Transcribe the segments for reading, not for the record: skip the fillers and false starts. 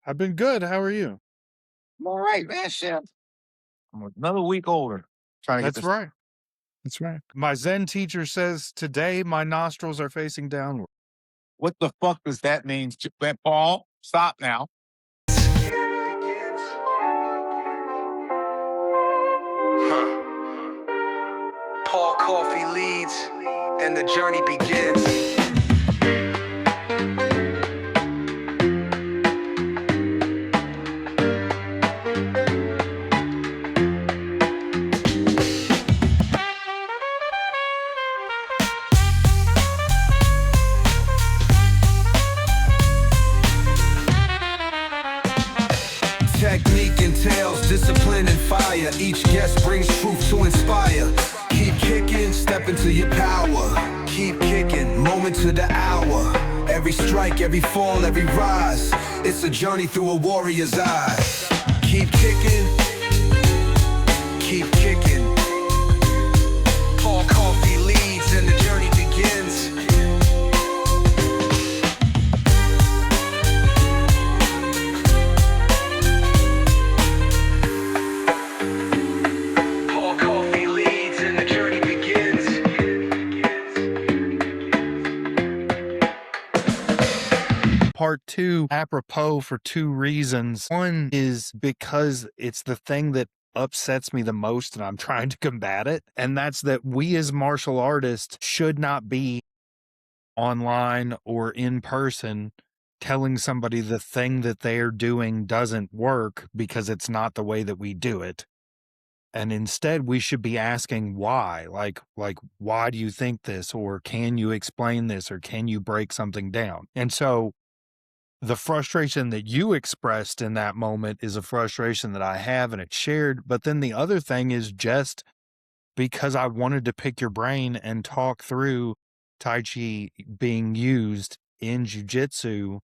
I've been good. How are you? I'm all right, man. Shit. I'm another week older. Trying to get That's this. right. That's right. My Zen teacher says today my nostrils are facing downward. What the fuck does that mean? Paul, stop now. Paul Coffey leads, and the journey begins. Technique entails discipline and fire. Each guest brings truth to inspire. Keep kicking, step into your power. Keep kicking, moment to the hour. Every strike, every fall, every rise. It's a journey through a warrior's eyes. Keep kicking, keep kicking. Paul Coffey leads and the journey begins. Paul Coffey leads and the journey begins. Part two, apropos for two reasons. One is because it's the thing that upsets me the most and I'm trying to combat it. And that's that we as martial artists should not be online or in person telling somebody the thing that they're doing doesn't work because it's not the way that we do it. And instead we should be asking why, like why do you think this, or can you explain this, or can you break something down? And so the frustration that you expressed in that moment is a frustration that I have and it's shared. But then the other thing is just because I wanted to pick your brain and talk through Tai Chi being used in Jiu-Jitsu,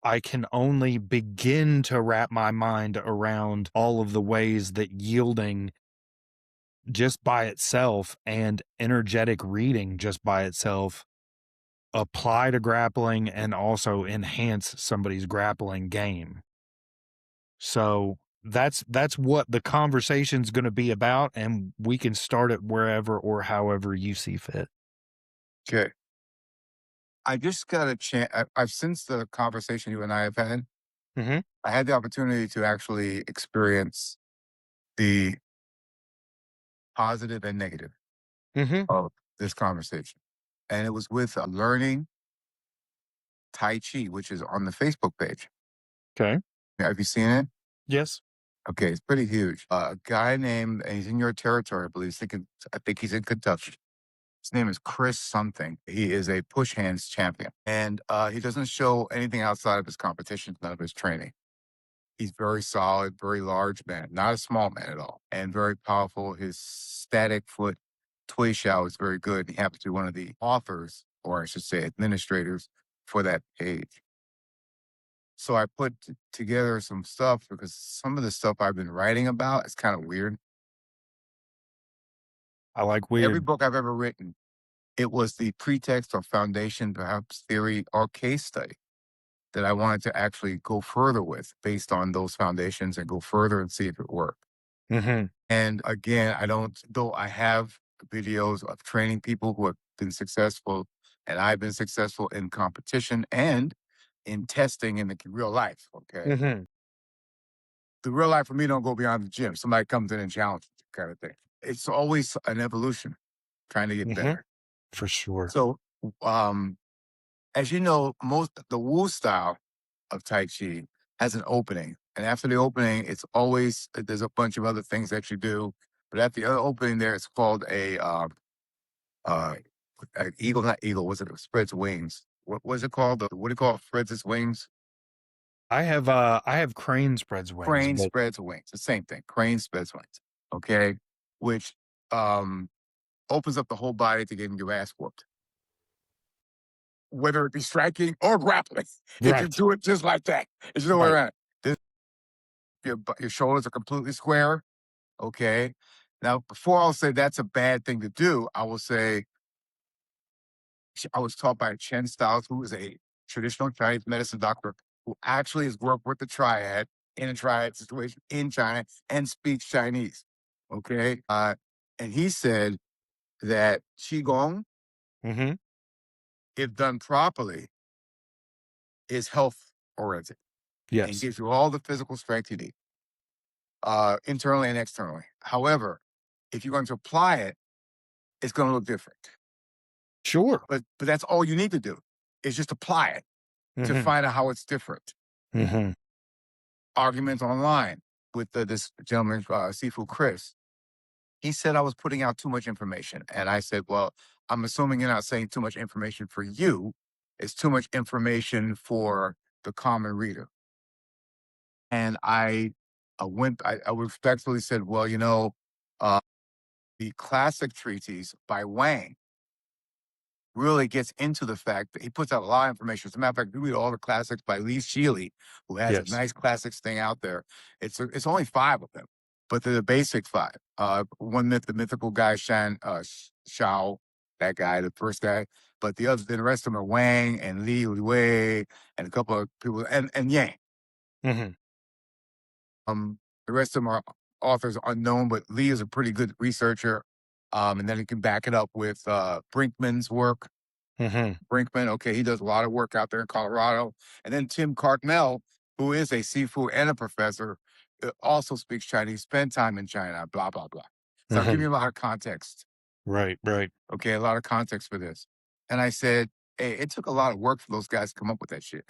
I can only begin to wrap my mind around all of the ways that yielding just by itself and energetic reading just by itself apply to grappling and also enhance somebody's grappling game. So that's what the conversation's going to be about, and we can start it wherever or however you see fit. Okay. I just got a chance. I've since the conversation you and I have had, Mm-hmm. I had the opportunity to actually experience the positive and negative Mm-hmm. of this conversation. And it was with Learning Tai Chi, which is on the Facebook page. Okay. Have you seen it? Yes. Okay, it's pretty huge. A guy named, and he's in your territory, I believe. I think he's in Kentucky. His name is Chris something. He is a push hands champion. And he doesn't show anything outside of his competition, none of his training. He's very solid, very large man, not a small man at all, and very powerful. His static foot Tway Shao is very good. He happens to be one of the authors, or I should say administrators, for that page. So I put together some stuff because some of the stuff I've been writing about is kind of weird. I like Every weird. book I've ever written, it was the pretext or foundation, perhaps theory or case study that I wanted to actually go further with based on those foundations and go further and see if it worked. Mm-hmm. And again, though I have videos of training people who have been successful, and I've been successful in competition and in testing in the real life. Okay. Mm-hmm. The real life for me don't go beyond the gym. Somebody comes in and challenges you kind of thing. It's always an evolution, trying to get Mm-hmm. better. For sure. So, as you know, the Wu style of Tai Chi has an opening. And after the opening, it's always, there's a bunch of other things that you do. But at the other opening there, it's called an eagle, not eagle, was it? It spreads wings. What was it called? What do you call it? Spreads its wings? I have crane spreads wings, Crane but spreads wings. The same thing. Crane spreads wings. Okay. Which opens up the whole body to getting your ass whooped. Whether it be striking or grappling. If you right. do it just like that, there's no way Right. around it. Your shoulders are completely square. Okay. Now, before I'll say that's a bad thing to do, I will say I was taught by Chen Styles, who is a traditional Chinese medicine doctor who actually has worked with the triad in a triad situation in China and speaks Chinese. Okay. And he said that Qigong, Mm-hmm. if done properly, is health oriented and Yes. gives you all the physical strength you need, internally and externally. However, if you're going to apply it, it's going to look different. Sure. But that's all you need to do is just apply it to Mm-hmm. find out how it's different. Mm-hmm. Arguments online with this gentleman, Sifu Chris. He said I was putting out too much information. And I said, well, I'm assuming you're not saying too much information for you. It's too much information for the common reader. And I respectfully said, well, uh, the classic treatise by Wang really gets into the fact that he puts out a lot of information. As a matter of fact, you read all the classics by Lee Sheely, who has a Yes. nice classics thing out there. It's only 5 of them, but they're the basic 5. One myth, the mythical guy Shao, that guy, the first guy. But the rest of them are Wang and Li Wei and a couple of people and Yang. Mm-hmm. The rest of them are authors unknown, but Lee is a pretty good researcher. And then he can back it up with Brinkman's work. Mm-hmm. Brinkman, okay, he does a lot of work out there in Colorado. And then Tim Cartmel, who is a seafood and a professor, also speaks Chinese, spent time in China, blah, blah, blah. So I'll give Mm-hmm. you a lot of context. Right. Right. Okay, a lot of context for this. And I said, hey, it took a lot of work for those guys to come up with that shit.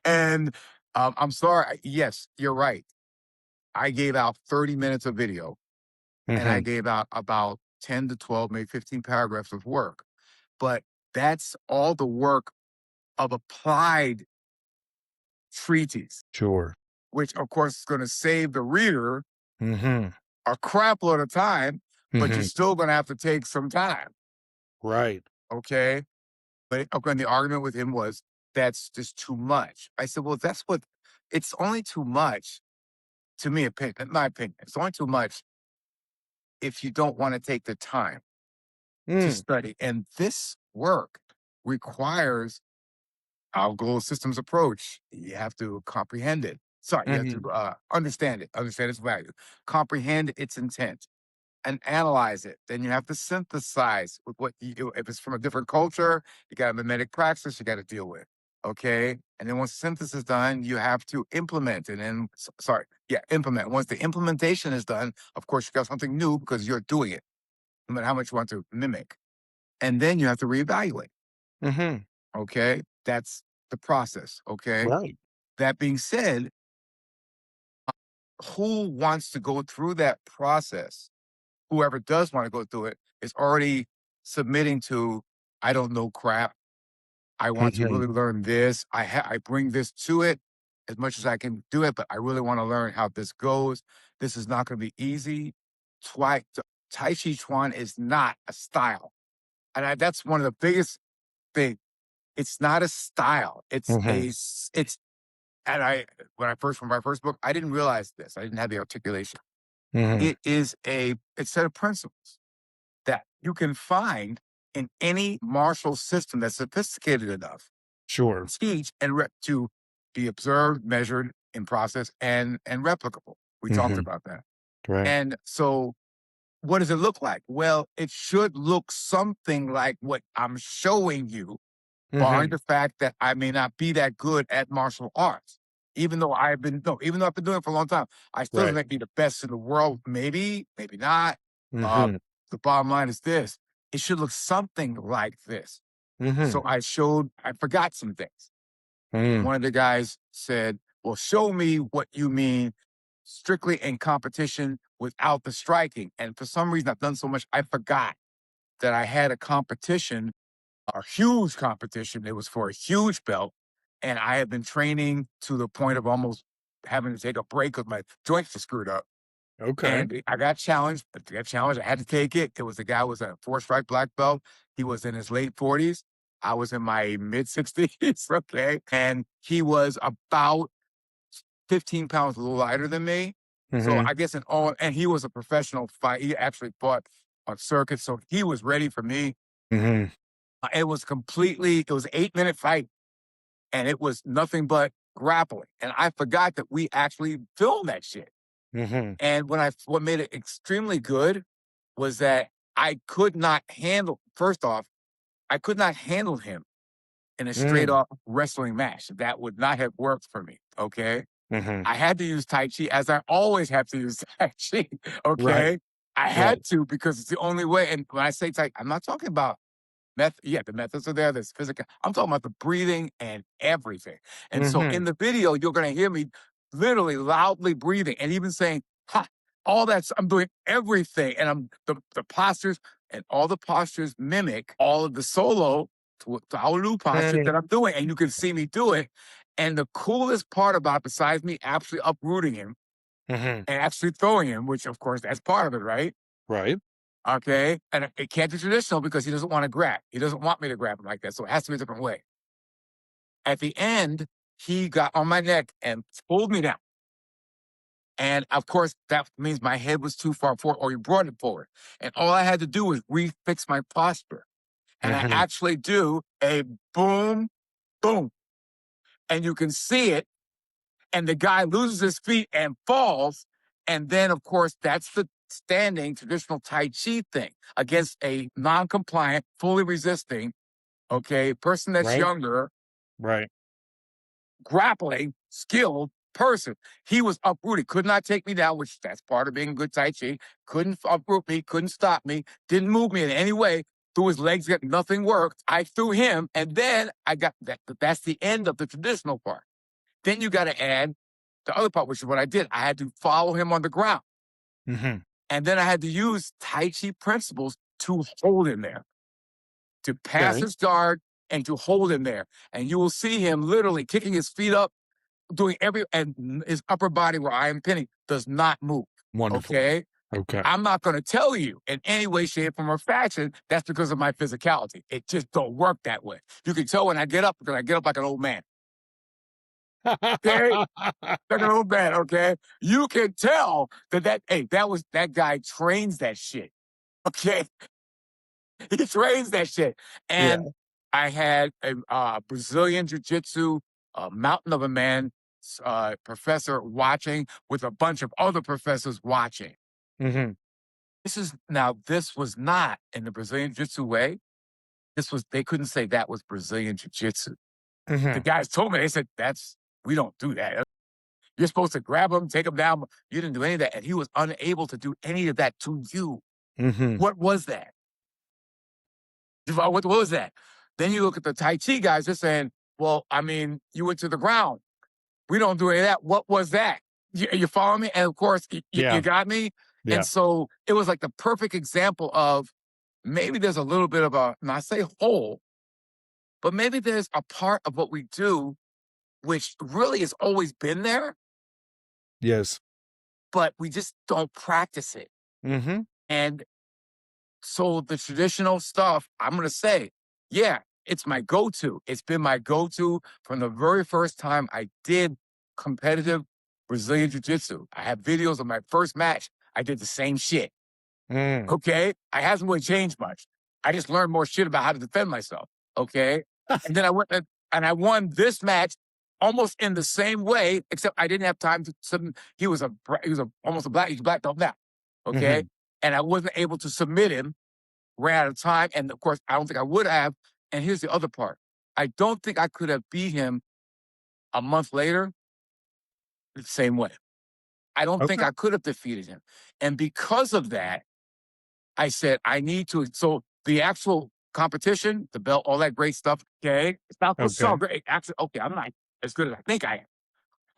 And I'm sorry. Yes, you're right. I gave out 30 minutes of video and I Mm-hmm. gave out about 10 to 12, maybe 15 paragraphs of work. But that's all the work of applied treatise, Sure. which of course is going to save the reader Mm-hmm. a crap load of time, but you're Mm-hmm. still going to have to take some time. Right. Okay. But again, the argument with him was that's just too much. I said, well, it's only too much to me, in my opinion. It's only too much if you don't want to take the time to Mm. study. And this work requires our goal systems approach. You have to comprehend it. Sorry, you have Mm-hmm. to understand it, understand its value, comprehend its intent, and analyze it. Then you have to synthesize with what if it's from a different culture, you got a mimetic praxis you got to deal with. Okay. And then once synthesis is done, you have to implement it. And implement. Once the implementation is done, of course, you got something new because you're doing it, no matter how much you want to mimic. And then you have to reevaluate. Mm-hmm. Okay. That's the process. Okay. Right. That being said, who wants to go through that process? Whoever does want to go through it is already submitting to, I don't know crap. I want to Mm-hmm. really learn this. I bring this to it as much as I can do it, but I really want to learn how this goes. This is not going to be easy. Tai Chi Chuan is not a style. And that's one of the biggest things. It's not a style. Mm-hmm. And from my first book, I didn't realize this. I didn't have the articulation. Mm-hmm. It is a set of principles that you can find in any martial system that's sophisticated enough Sure. to teach to be observed, measured, in process, and replicable. We talked Mm-hmm. about that. Right. And so, what does it look like? Well, it should look something like what I'm showing you, barring Mm-hmm. the fact that I may not be that good at martial arts. Even though I've been doing it for a long time, I still Right. may be the best in the world. Maybe, maybe not. Uh, Mm-hmm. the bottom line is this: it should look something like this. Mm-hmm. So I forgot some things. Mm. One of the guys said, "Well, show me what you mean strictly in competition without the striking." And for some reason, I've done so much, I forgot that I had a competition, a huge competition. It was for a huge belt. And I had been training to the point of almost having to take a break because my joints were screwed up. Okay. And I got challenged. I had to take it. It was a guy who was a 4-stripe black belt. He was in his late 40s. I was in my mid 60s. Okay. And he was about 15 pounds a little lighter than me. So Mm-hmm. I guess and he was a professional fight. He actually fought on circuit. So he was ready for me. Mm-hmm. It was an 8-minute fight. and it was nothing but grappling. And I forgot that we actually filmed that shit. And what made it extremely good was that I could not handle, first off, I could not handle him in a straight up wrestling match. That would not have worked for me. Okay. I had to use Tai Chi, as I always have to use Tai Chi. Right. Okay. I had to, because it's the only way. And when I say Tai, I'm not talking about method. Yeah, the methods are there. There's physical. I'm talking about the breathing and everything. And so in the video, you're going to hear me literally loudly breathing and even saying, ha, all that's, I'm doing everything. And I'm the postures, and all the postures mimic all of the solo to Aulu postures that I'm doing. And you can see me do it. And the coolest part about it, besides me actually uprooting him and actually throwing him, which of course that's part of it, right? Right. Okay. And it can't be traditional because he doesn't want to grab. He doesn't want me to grab him like that. So it has to be a different way. At the end, he got on my neck and pulled me down. And of course, that means my head was too far forward, or he brought it forward. And all I had to do was refix my posture. And I actually do a boom, boom. And you can see it. And the guy loses his feet and falls. And then, of course, that's the standing traditional Tai Chi thing against a non-compliant, fully resisting, okay, person that's younger, Right. grappling, skilled person. He was uprooted, could not take me down, which that's part of being good Tai Chi. Couldn't uproot me, couldn't stop me, didn't move me in any way. Threw his legs, nothing worked. I threw him, and then I got that. That's the end of the traditional part. Then you got to add the other part, which is what I did. I had to follow him on the ground. And then I had to use Tai Chi principles to hold him there, to pass his guard and to hold him there. And you will see him literally kicking his feet up, doing and his upper body, where I am pinning, does not move. Wonderful. Okay. Okay. I'm not going to tell you in any way, shape, form, or fashion that's because of my physicality. It just don't work that way. You can tell when I get up, because I get up like an old man. Okay? Like an old man, okay? You can tell that guy trains that shit. Okay? He trains that shit. And I had a Brazilian Jiu-Jitsu, mountain of a man, professor watching, with a bunch of other professors watching. This was not in the Brazilian Jiu-Jitsu way. They couldn't say that was Brazilian Jiu-Jitsu. The guys told me, they said, we don't do that. You're supposed to grab him, take him down. You didn't do any of that. And he was unable to do any of that to you. What was that? What was that? Then you look at the Tai Chi guys, they're saying, well, I mean, you went to the ground. We don't do any of that. What was that? You follow me? And of course, you got me? Yeah. And so it was like the perfect example of, maybe there's a little bit of not say hole, but maybe there's a part of what we do which really has always been there, Yes. but we just don't practice it. And so the traditional stuff, I'm going to say, yeah, it's my go-to. It's been my go-to from the very first time I did competitive Brazilian Jiu-Jitsu. I have videos of my first match. I did the same shit. Okay? I hasn't really changed much. I just learned more shit about how to defend myself. Okay? And then I went and I won this match almost in the same way, except I didn't have time to. He was almost a black. He's black belt now. Okay? And I wasn't able to submit him. Ran out of time. And of course, I don't think I would have. And here's the other part. I don't think I could have beat him a month later the same way. I don't think I could have defeated him. And because of that, I said, I need to. So the actual competition, the belt, all that great stuff, okay? It's not so great. Actually, okay, I'm not as good as I think I am.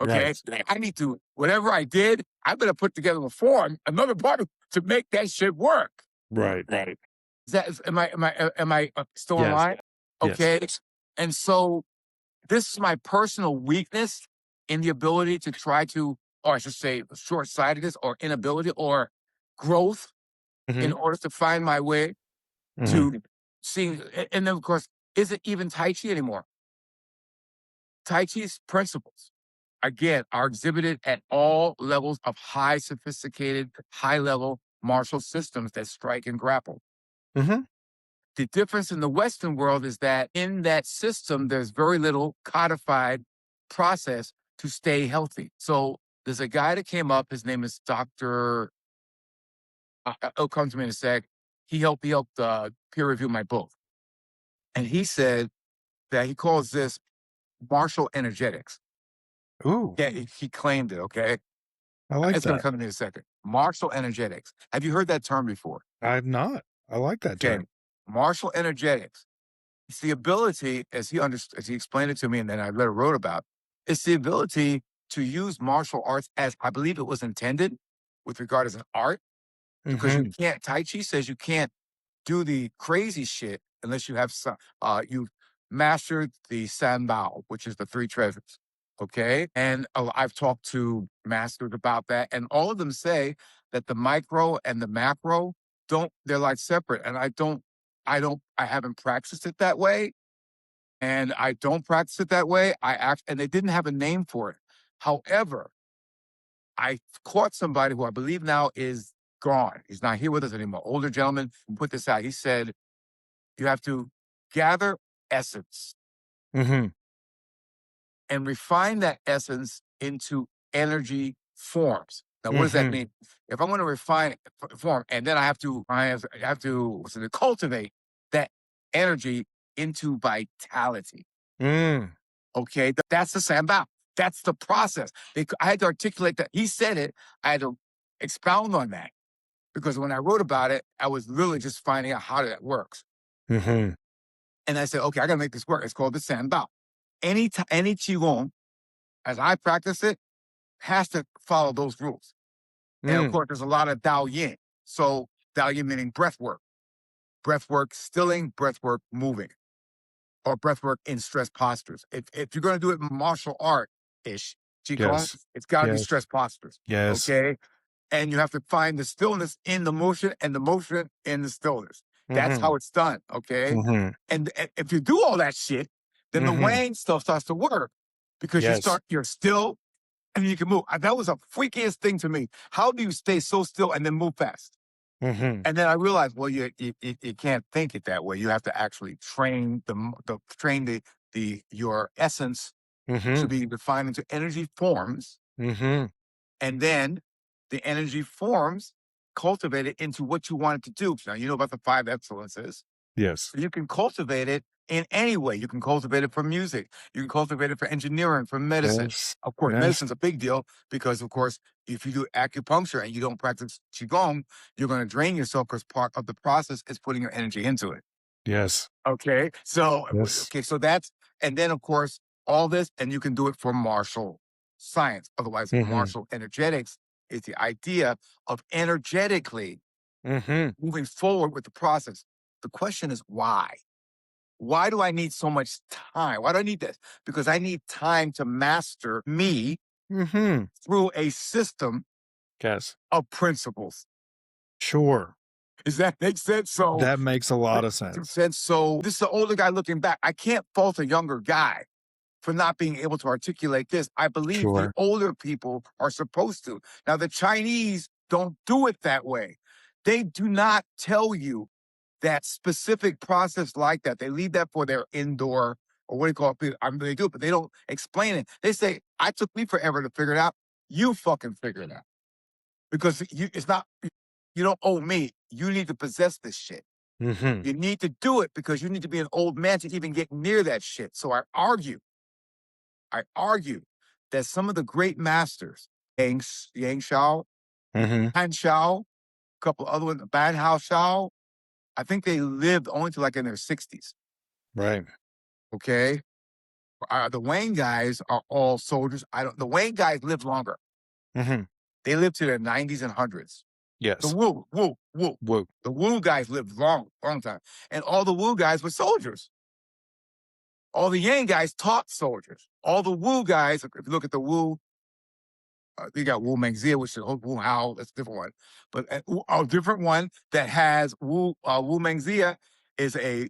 Okay? Right. I need to, whatever I did, I better put together a form, another part to make that shit work. Right. Am I still in line? Okay. Yes. And so this is my personal weakness in the ability to try to, or I should say short-sightedness or inability or growth in order to find my way to seeing. And then of course, is it even Tai Chi anymore? Tai Chi's principles, again, are exhibited at all levels of high sophisticated, high level martial systems that strike and grapple. The difference in the Western world is that in that system, there's very little codified process to stay healthy. So there's a guy that came up. His name is Dr. It'll come to me in a sec. He helped peer review my book. And he said that he calls this martial energetics. Ooh, Yeah, he claimed it, okay? I like It's going that. to come to me in a second. Martial energetics. Have you heard that term before? I've not. I like that Okay. term. Martial energetics. It's the ability, as he explained it to me, and then I later wrote about, it's the ability to use martial arts as I believe it was intended with regard as an art, because you Mhm. can't, Tai Chi says you can't do the crazy shit unless you have some, you've mastered the Sanbao, which is the three treasures. Okay. And I've talked to masters about that, and all of them say that the micro and the macro they're like separate. And I haven't practiced it that way. And I don't practice it that way. And they didn't have a name for it. However, I caught somebody who I believe now is gone. He's not here with us anymore. Older gentleman who put this out. He said, you have to gather essence Mhm. and refine that essence into energy forms. Now, what does that Mhm. mean? If I want to refine form, and then I have to cultivate that energy into vitality. Mm. Okay, that's the samba. That's the process. I had to articulate that. He said it. I had to expound on that because when I wrote about it, I was really just finding out how that works. Mhm. And I said, okay, I got to make this work. It's called the samba. Any qigong, as I practice it, has to follow those rules. And of Mm. course, there's a lot of Dao Yin. So Dao Yin meaning breath work, stilling, breath work, moving, or breath work in stress postures. If you're going to do it martial art ish, Qigong, Yes. it's got to be Yes. stress postures. Yes. Okay. And you have to find the stillness in the motion and the motion in the stillness. That's Mhm. how it's done. Okay. Mhm. And if you do all that shit, then the Mhm. Wang stuff starts to work because Yes. you're still and you can move. That was a freakiest thing to me. How do you stay so still and then move fast? Mhm. And then I realized, well, you can't think it that way. You have to actually train your essence to Mhm. be refined into energy forms, Mhm. and then the energy forms cultivate it into what you want it to do. Now you know about the five excellences. Yes. You can cultivate it in any way. You can cultivate it for music. You can cultivate it for engineering, for medicine. Yes. Of course, Yes. medicine's a big deal because, of course, if you do acupuncture and you don't practice qigong, you're going to drain yourself because part of the process is putting your energy into it. Yes. Okay, so Yes. so that's and then of course all this, and you can do it for martial science. Otherwise, Mhm. martial energetics is the idea of energetically Mhm. moving forward with the process. The question is why? Why do I need so much time? Why do I need this? Because I need time to master me Mhm. through a system Yes. of principles. Sure. Does that make sense? So, That makes a lot of sense. so this is the older guy looking back. I can't fault a younger guy for not being able to articulate this. I believe the Sure. older people are supposed to. Now, the Chinese don't do it that way. They do not tell you that specific process like that. They leave that for their indoor or what do you call it? I mean, they do it, but they don't explain it. They say, I took me forever to figure it out. You fucking figure it out. Because it's not, you don't owe me. You need to possess this shit. Mhm. You need to do it because you need to be an old man to even get near that shit. So I argue that some of the great masters, Yang Shao, Mhm. Han Shao, a couple other ones, Ban Hao Shao, I think they lived only to like in their 60s. Right. Okay. The Wayne guys are all soldiers. The Wayne guys live longer. Mhm. They live to their 90s and hundreds. The Yes. Wu. Whoa. The Wu guys lived long time. And all the Wu guys were soldiers. All the Yang guys taught soldiers. All the Wu guys, if you look at the Wu, you got Wu Mengzia, which is Wu Hao, that's a different one. But a different one that has Wu Mengzia is a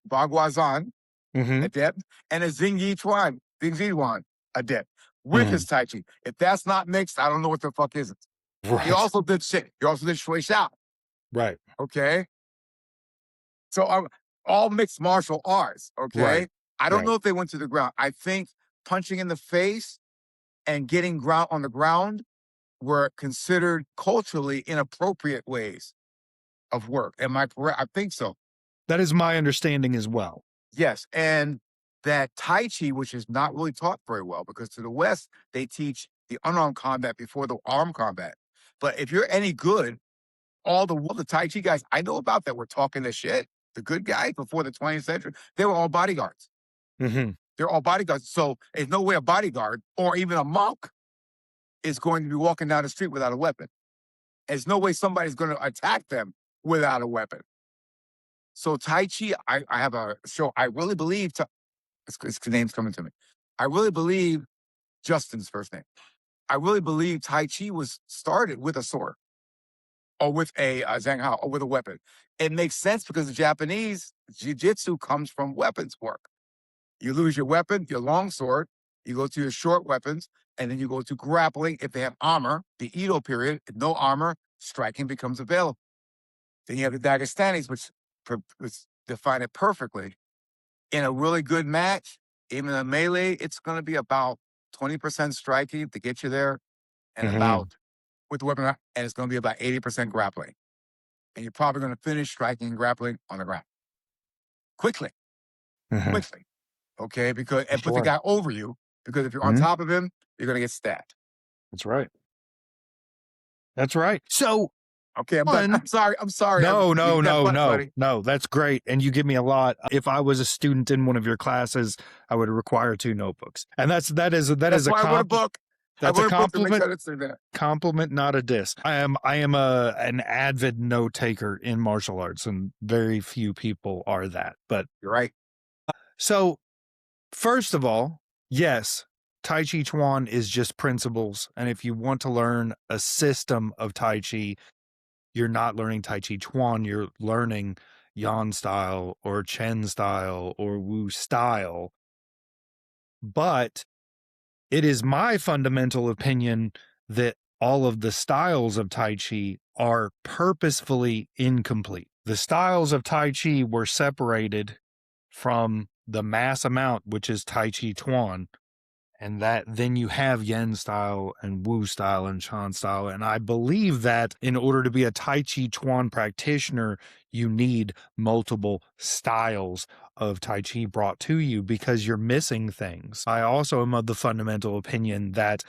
Baguazhang Mhm. adept and a Xing Yichuan adept with his Mhm. Tai Chi. If that's not mixed, I don't know what the fuck is it. He Right. also did shit. He also did Shui Shao. Right. Okay. So all mixed martial arts. Right. Okay. I don't Right. know if they went to the ground. I think punching in the face and getting ground on the ground were considered culturally inappropriate ways of work. Am I correct? I think so. That is my understanding as well. Yes. And that Tai Chi, which is not really taught very well, because to the West, they teach the unarmed combat before the armed combat. But if you're any good, all the Tai Chi guys I know about that were talking this shit, the good guys before the 20th century, they were all bodyguards. Hmm. They're all bodyguards. So there's no way a bodyguard or even a monk is going to be walking down the street without a weapon. There's no way somebody's going to attack them without a weapon. So Tai Chi, I have a show. I really believe, his name's coming to me. I really believe Justin's first name. I really believe Tai Chi was started with a sword or with a Zhang Hao or with a weapon. It makes sense because the Japanese Jiu-Jitsu comes from weapons work. You lose your weapon, your long sword, you go to your short weapons, and then you go to grappling if they have armor. The Edo period, no armor, striking becomes available. Then you have the Dagestanis, which define it perfectly. In a really good match, even a melee, it's going to be about 20% striking to get you there, and Hmm. about with the weapon, and it's going to be about 80% grappling. And you're probably going to finish striking and grappling on the ground quickly, Hmm. quickly. Okay, because For and put the sure. guy over you, because if you're on Mhm. top of him, you're going to get stabbed. That's right. That's right. So, Okay, I'm done. one, I'm sorry. I'm sorry. no, You no, hit that no, button, no, buddy. no. That's great. And you give me a lot. If I was a student in one of your classes, I would require 2 notebooks. And that That's is a why I wrote a book. I that's a wrote a book to make compliment, sure that's in there. compliment, not a diss. I am an avid note taker in martial arts, and very few people are that. But You're right. so first of all, yes, Tai Chi Chuan is just principles. And if you want to learn a system of Tai Chi, you're not learning Tai Chi Chuan, you're learning Yan style or Chen style or Wu style. But it is my fundamental opinion that all of the styles of Tai Chi are purposefully incomplete. The styles of Tai Chi were separated from the mass amount, which is Tai Chi Chuan, and that then you have Yen style and Wu style and Shan style. And I believe that in order to be a Tai Chi Chuan practitioner, you need multiple styles of Tai Chi brought to you because you're missing things. I also am of the fundamental opinion that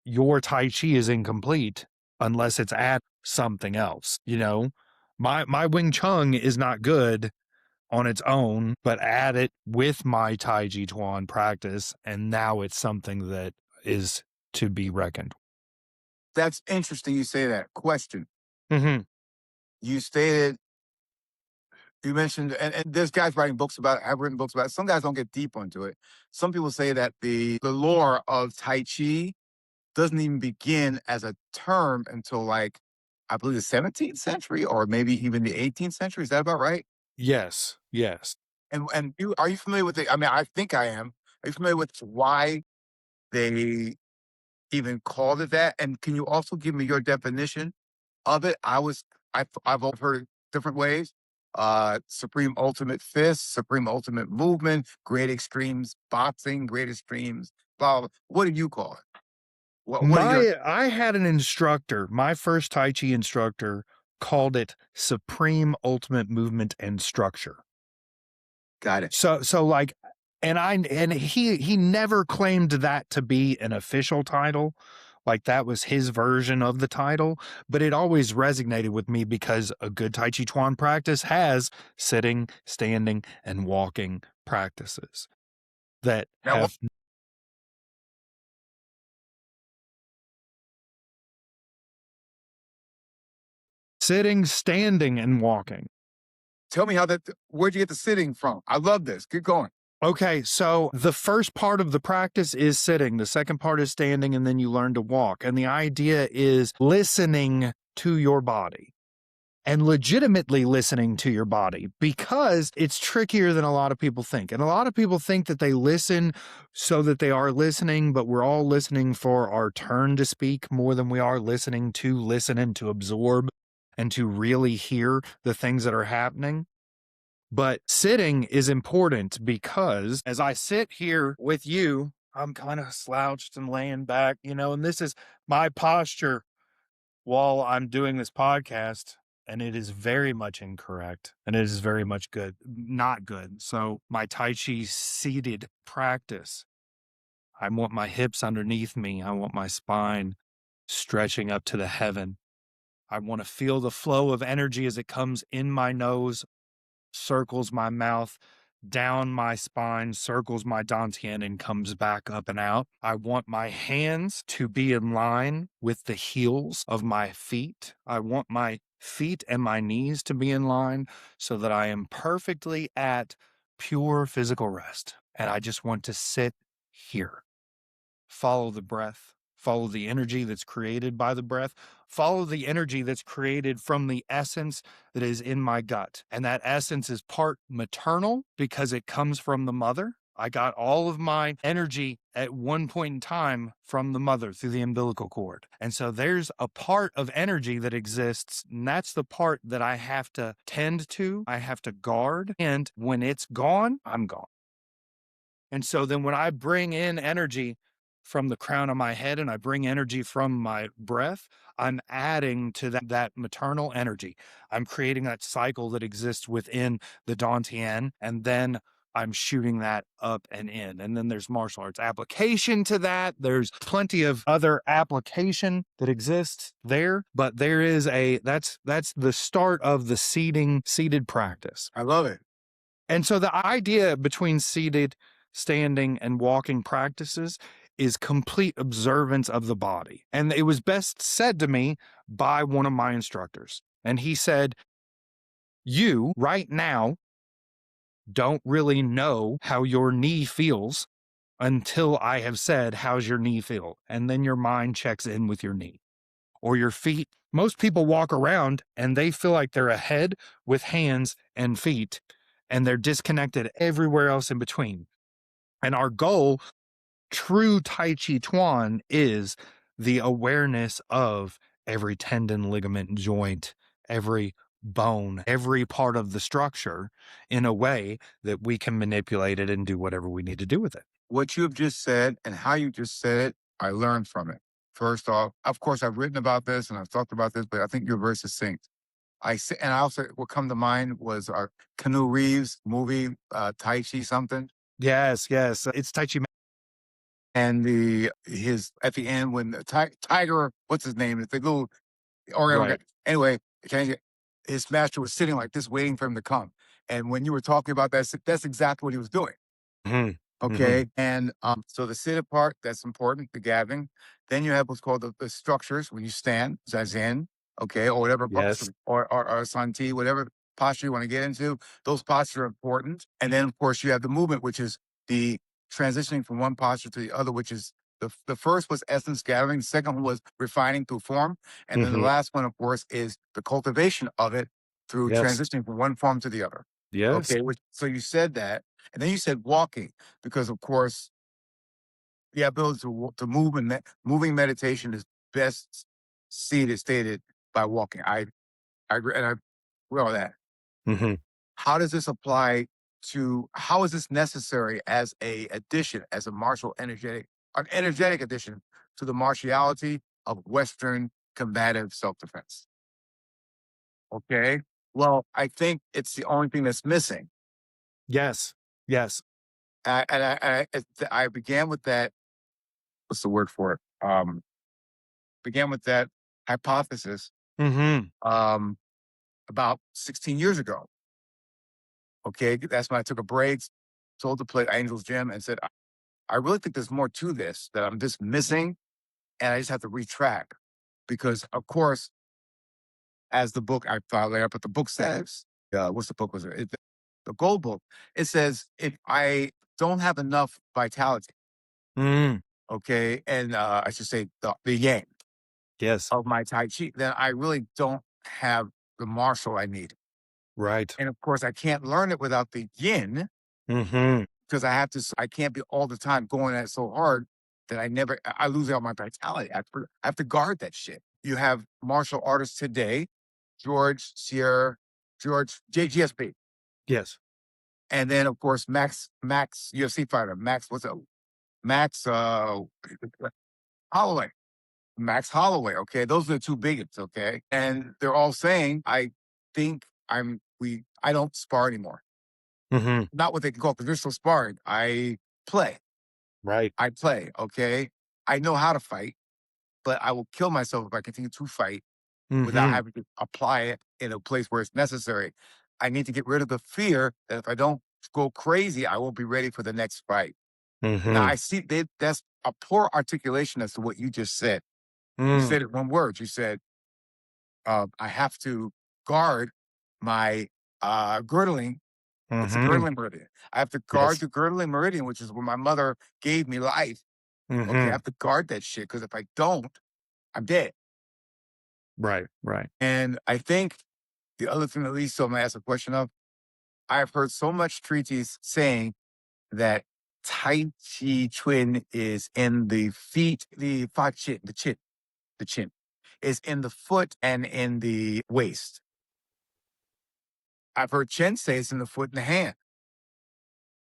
your Tai Chi is incomplete unless it's at something else. My Wing Chun is not good on its own, but add it with my Tai Chi Chuan practice, and now it's something that is to be reckoned. That's interesting you say that. Question. Hmm. You stated, you mentioned, and there's guys writing books about it, have written books about it. Some guys don't get deep into it. Some people say that the lore of Tai Chi doesn't even begin as a term until, like, I believe the 17th century or maybe even the 18th century. Is that about right? Yes, yes. And are you familiar with the? I mean, I think I am. Are you familiar with why they even called it that? And can you also give me your definition of it? I've heard it different ways. Supreme Ultimate Fist, Supreme Ultimate Movement, Great Extremes Boxing, Great Extremes, blah, blah. What do you call it? What are your I had an instructor, my first Tai Chi instructor called it Supreme Ultimate Movement and Structure. got it? So like, and he never claimed that to be an official title. Like that was his version of the title, but it always resonated with me because a good Tai Chi Chuan practice has sitting, standing, and walking practices that Now, have sitting, standing, and walking. tell me where'd you get the sitting from? I love this. Keep going. Okay, so the first part of the practice is sitting, the second part is standing, and then you learn to walk. And the idea is listening to your body and legitimately listening to your body because it's trickier than a lot of people think. And a lot of people think that they listen so that they are listening, but we're all listening for our turn to speak more than we are listening to listen and to absorb. and to really hear the things that are happening. But sitting is important because as I sit here with you, I'm kind of slouched and laying back, and this is my posture while I'm doing this podcast. And it is very much incorrect. And it is very much not good. So, my Tai Chi seated practice, I want my hips underneath me. I want my spine stretching up to the heaven. I want to feel the flow of energy as it comes in my nose, circles my mouth, down my spine, circles my dantian, and comes back up and out. I want my hands to be in line with the heels of my feet. I want my feet and my knees to be in line so that I am perfectly at pure physical rest. And I just want to sit here. Follow the breath, follow the energy that's created by the breath, follow the energy that's created from the essence that is in my gut. And that essence is part maternal because it comes from the mother. I got all of my energy at one point in time from the mother through the umbilical cord. And so there's a part of energy that exists, and that's the part that I have to tend to, I have to guard. And when it's gone, I'm gone. And so then when I bring in energy from the crown of my head and I bring energy from my breath, I'm adding to that maternal energy. I'm creating that cycle that exists within the Dantian, and then I'm shooting that up and in. And then there's martial arts application to that. There's plenty of other application that exists there, but there is that's the start of the seated practice. I love it. And so the idea between seated, standing, and walking practices is complete observance of the body. And it was best said to me by one of my instructors. And he said, you right now don't really know how your knee feels until I have said, how's your knee feel? And then your mind checks in with your knee or your feet. Most people walk around and they feel like they're a head with hands and feet, and they're disconnected everywhere else in between. And our goal, true Tai Chi Chuan, is the awareness of every tendon, ligament, joint, every bone, every part of the structure in a way that we can manipulate it and do whatever we need to do with it. What you have just said and how you just said it, I learned from it. First off, of course, I've written about this and I've talked about this, but I think you're very succinct. And I also, what come to mind was our Keanu Reeves movie, Tai Chi something. Yes. It's Tai Chi. And at the end when the tiger, what's his name? It's the little Oriental Right. guy. Anyway, his master was sitting like this, waiting for him to come. And when you were talking about that, that's exactly what he was doing. Mhm. Okay. And so the sit part, that's important, the gabbing. Then you have what's called the structures when you stand, zazen, okay, or whatever, Yes. or santi, whatever posture you want to get into. Those postures are important. And then, of course, you have the movement, which is the transitioning from one posture to the other, which is the first was essence gathering, the second one was refining through form. And then the Mhm. last one, of course, is the cultivation of it through Yes. transitioning from one form to the other. Yes. Okay. So you said that. And then you said walking, because of course, the ability to move and moving meditation is best stated by walking. I agree, and I agree on that. Mhm. How does this apply to? How is this necessary as a addition, as a an energetic addition to the martiality of Western combative self-defense? Okay. Well, I think it's the only thing that's missing. Yes. I began with that. What's the word for it? Began with that hypothesis Mhm. um, about 16 years ago. Okay, that's when I took a break, sold the play Angels Gym, and said, I really think there's more to this that I'm just missing, and I just have to retrack. Because, of course, as the book I filed later, but the book says, what's the book was it? The gold book. It says, if I don't have enough vitality, Mm. okay, and I should say the yang Yes. of my Tai Chi, then I really don't have the martial I need. Right. And of course, I can't learn it without the yin Mhm. because I can't be all the time going at it so hard that I lose all my vitality. I have to guard that shit. You have martial artists today George GSP. Yes. And then of course Max UFC fighter. What's up? Max Holloway. Max Holloway. Okay. Those are the two biggest, okay. And they're all saying, I think I don't spar anymore. Mm-hmm. Not what they can call traditional sparring. I play. Right. I play. Okay. I know how to fight, but I will kill myself if I continue to fight without Mm-hmm. having to apply it in a place where it's necessary. I need to get rid of the fear that if I don't go crazy, I won't be ready for the next fight. Now Mm-hmm. I see that's a poor articulation as to what you just said. You Mm. said it one word. You said, I have to guard my girdling. It's a Mm-hmm. girdling meridian. I have to guard Yes. the girdling meridian, which is where my mother gave me life. Okay, I Mm-hmm. have to guard that shit because if I don't, I'm dead. Right. Right. And I think the other thing, at least, so I'm gonna ask a question of, I've heard so much treaties saying that Tai Chi Chuan is in the feet, the chin is in the foot and in the waist. I've heard Chen say it's in the foot and the hand.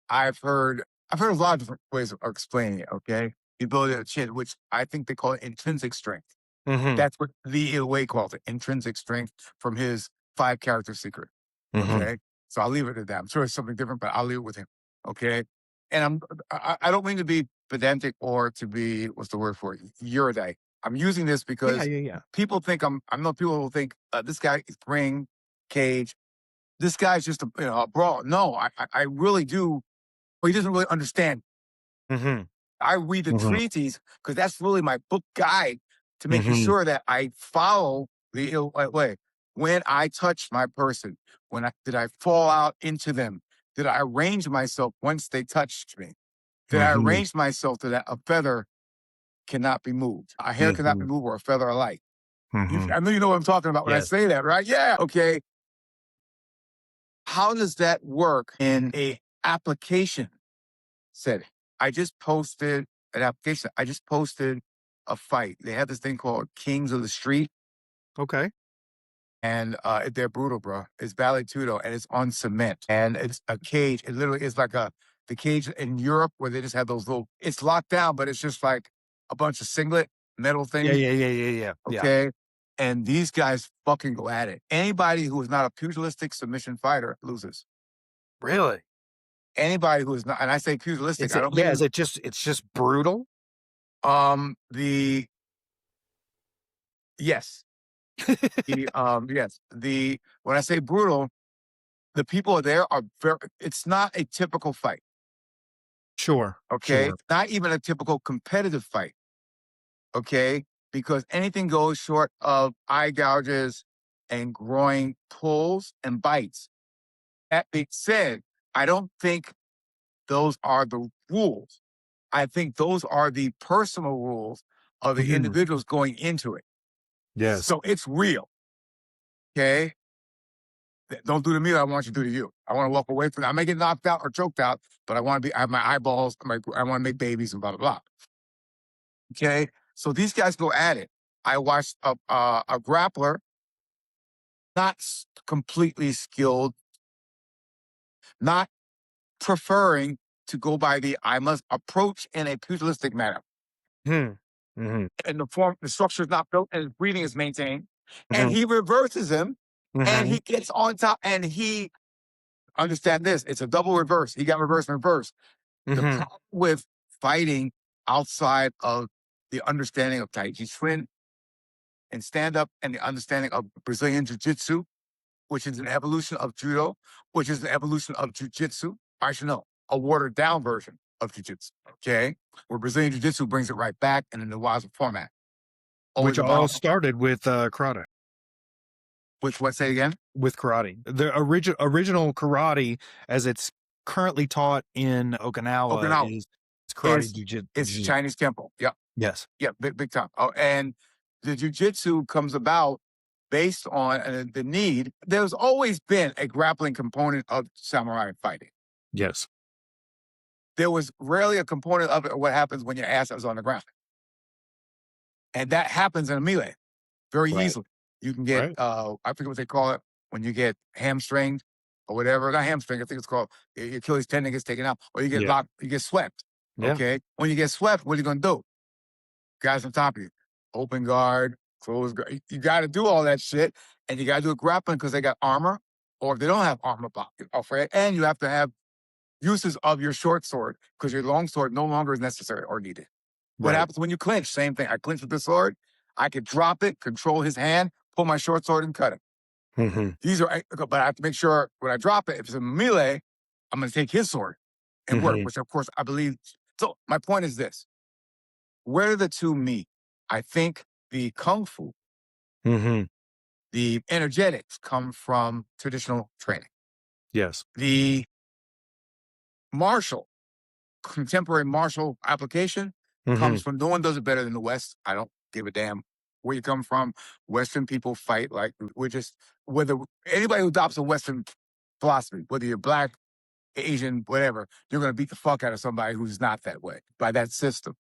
I've heard a lot of different ways of explaining it. Okay, the ability of the chin, which I think they call it intrinsic strength. Mm-hmm. That's what the Way calls it, intrinsic strength from his 5-character secret. Mm-hmm. Okay. So I'll leave it at that. I'm sure it's something different, but I'll leave it with him. Okay. And I don't mean to be pedantic or to be, what's the word for it? Eurydice. I'm using this Yeah. because Yeah. Yeah. people think I know people will think this guy is ring, cage. This guy's just a brawl. No, I really do. Well, he doesn't really understand. Mm-hmm. I read the Mm-hmm. treaties because that's really my book guide to making Mm-hmm. sure that I follow the way. When I touch my person, did I fall out into them? Did I arrange myself once they touched me? Did I Mm-hmm. arrange myself so that a feather cannot be moved, a hair cannot Mm-hmm. be moved, or a feather alike? Mm-hmm. I know you know what I'm talking about when I Yes. say that, right? Yeah. Okay. How does that work in a application setting? I just posted an application. I just posted a fight. They have this thing called Kings of the Street, Okay. and they're brutal, bro. It's Vale Tudo, and it's on cement, and it's a cage. It literally is like the cage in Europe where they just have those little. It's locked down, but it's just like a bunch of singlet metal Yeah. things. Yeah. Yeah. Yeah. Yeah. Yeah. Okay. And these guys fucking go at it. Anybody who is not a pugilistic submission fighter loses. Really? Anybody who is not, and I say pugilistic, Is I it? don't Yeah. mean Is it just? It's just brutal. the yes. Yes. When I say brutal, the people there are very, it's not a typical fight. Sure. Okay. Sure. Not even a typical competitive fight. Okay. Because anything goes short of eye gouges and groin pulls and bites. That being said, I don't think those are the rules. I think those are the personal rules of the Mhm. individuals going into it. Yes. So it's real. Okay. Don't do to me what I want you to do to you. I want to walk away from that. I may get knocked out or choked out, but I have my eyeballs. I want to make babies and blah, blah, blah. Okay. So these guys go at it. I watched a grappler, not completely skilled, not preferring to go by I must approach in a pugilistic manner. Hmm. Mhm. And the structure is not built and his breathing is maintained. And Mhm. he reverses him and Mhm. he gets on top and he understand this. It's a double reverse. He got reverse and reverse. The Mhm. problem with fighting outside of the understanding of Tai Chi Chuan and stand up and the understanding of Brazilian Jiu-Jitsu, which is an evolution of Judo, which is an evolution of Jiu-Jitsu. I should know, a watered down version of Jiu-Jitsu, okay? Where Brazilian Jiu-Jitsu brings it right back in the wiser format. Only Which the all model, started with karate. which what, say again? With karate, the original karate, as it's currently taught in Okinawa, Okinawa is karate is jiu-jitsu. it's Chinese temple. Yeah, Yes. yeah, big time. Oh, and the Jiu-Jitsu comes about based on the need. There's always been a grappling component of samurai fighting. Yes. There was rarely a component of it, what happens when your ass is on the ground. And that happens in a melee very Right. easily. You can get, Right. I forget what they call it when you get hamstringed or whatever. Not hamstring, I think it's called your Achilles tendon gets taken out, or you get Yeah. locked, you get swept. Yeah. Okay. When you get swept, what are you going to do? Guys on top of you, open guard, close guard. You got to do all that shit. And you got to do it grappling because they got armor, or if they don't have armor, and you have to have uses of your short sword because your long sword no longer is necessary or needed. What Right. happens when you clinch? Same thing. I clinch with the sword. I could drop it, control his hand, pull my short sword and cut him. Mm-hmm. These are, but I have to make sure when I drop it, if it's a melee, I'm going to take his sword and work, Mm-hmm. which of course I believe. So my point is this: where do the two meet? I think the kung fu, Mm-hmm. the energetics come from traditional training. Yes. The martial, contemporary martial application Mm-hmm. comes from no one does it better than the West. I don't give a damn where you come from. Western people fight like we're just whether anybody who adopts a Western philosophy, whether you're black, Asian, whatever, you're going to beat the fuck out of somebody who's not that way by that system.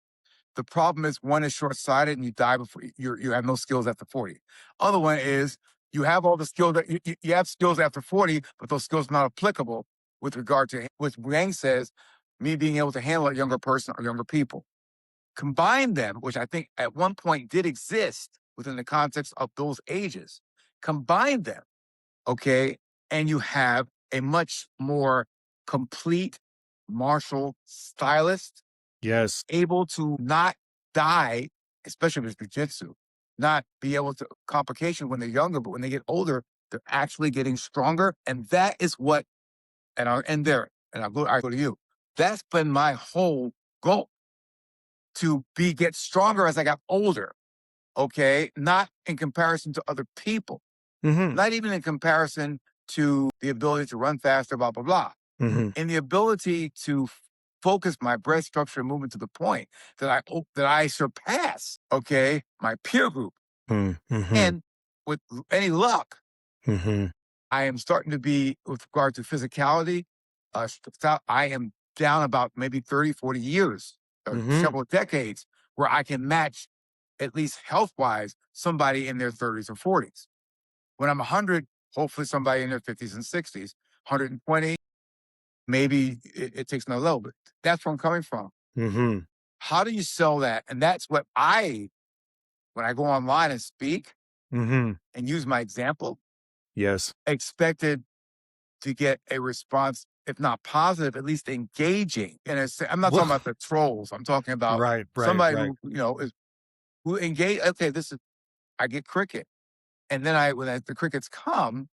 The problem is one is short-sighted and you die before you have no skills after 40. Other one is you have all the skills that you have skills after 40, but those skills are not applicable with regard to what Wang says, me being able to handle a younger person or younger people. Combine them, which I think at one point did exist within the context of those ages. Combine them, okay, and you have a much more complete martial stylist Yes. able to not die, especially with jiu-jitsu, not be able to complications when they're younger, but when they get older, they're actually getting stronger. And that is what, and I'll end there, and I go to you. That's been my whole goal to get stronger as I got older. Okay. Not in comparison to other people, Mm-hmm. not even in comparison to the ability to run faster, blah, blah, blah. Mm-hmm. And the ability to focus my breath structure and movement to the point that I surpass, okay, my peer group. Mm-hmm. And with any luck, Mm-hmm. I am starting to be, with regard to physicality, I am down about maybe 30, 40 years, or Mm-hmm. several decades, where I can match, at least health-wise, somebody in their 30s or 40s. When I'm 100, hopefully somebody in their 50s and 60s. 120, maybe it takes another level, but that's where I'm coming from. Mm-hmm. How do you sell that? And that's what when I go online and speak Mm-hmm. and use my example, Yes. expected to get a response, if not positive, at least engaging. And I'm not talking Well, about the trolls. I'm talking about right. Right. somebody Right. who, who engage. Okay, I get cricket. And then when the crickets come,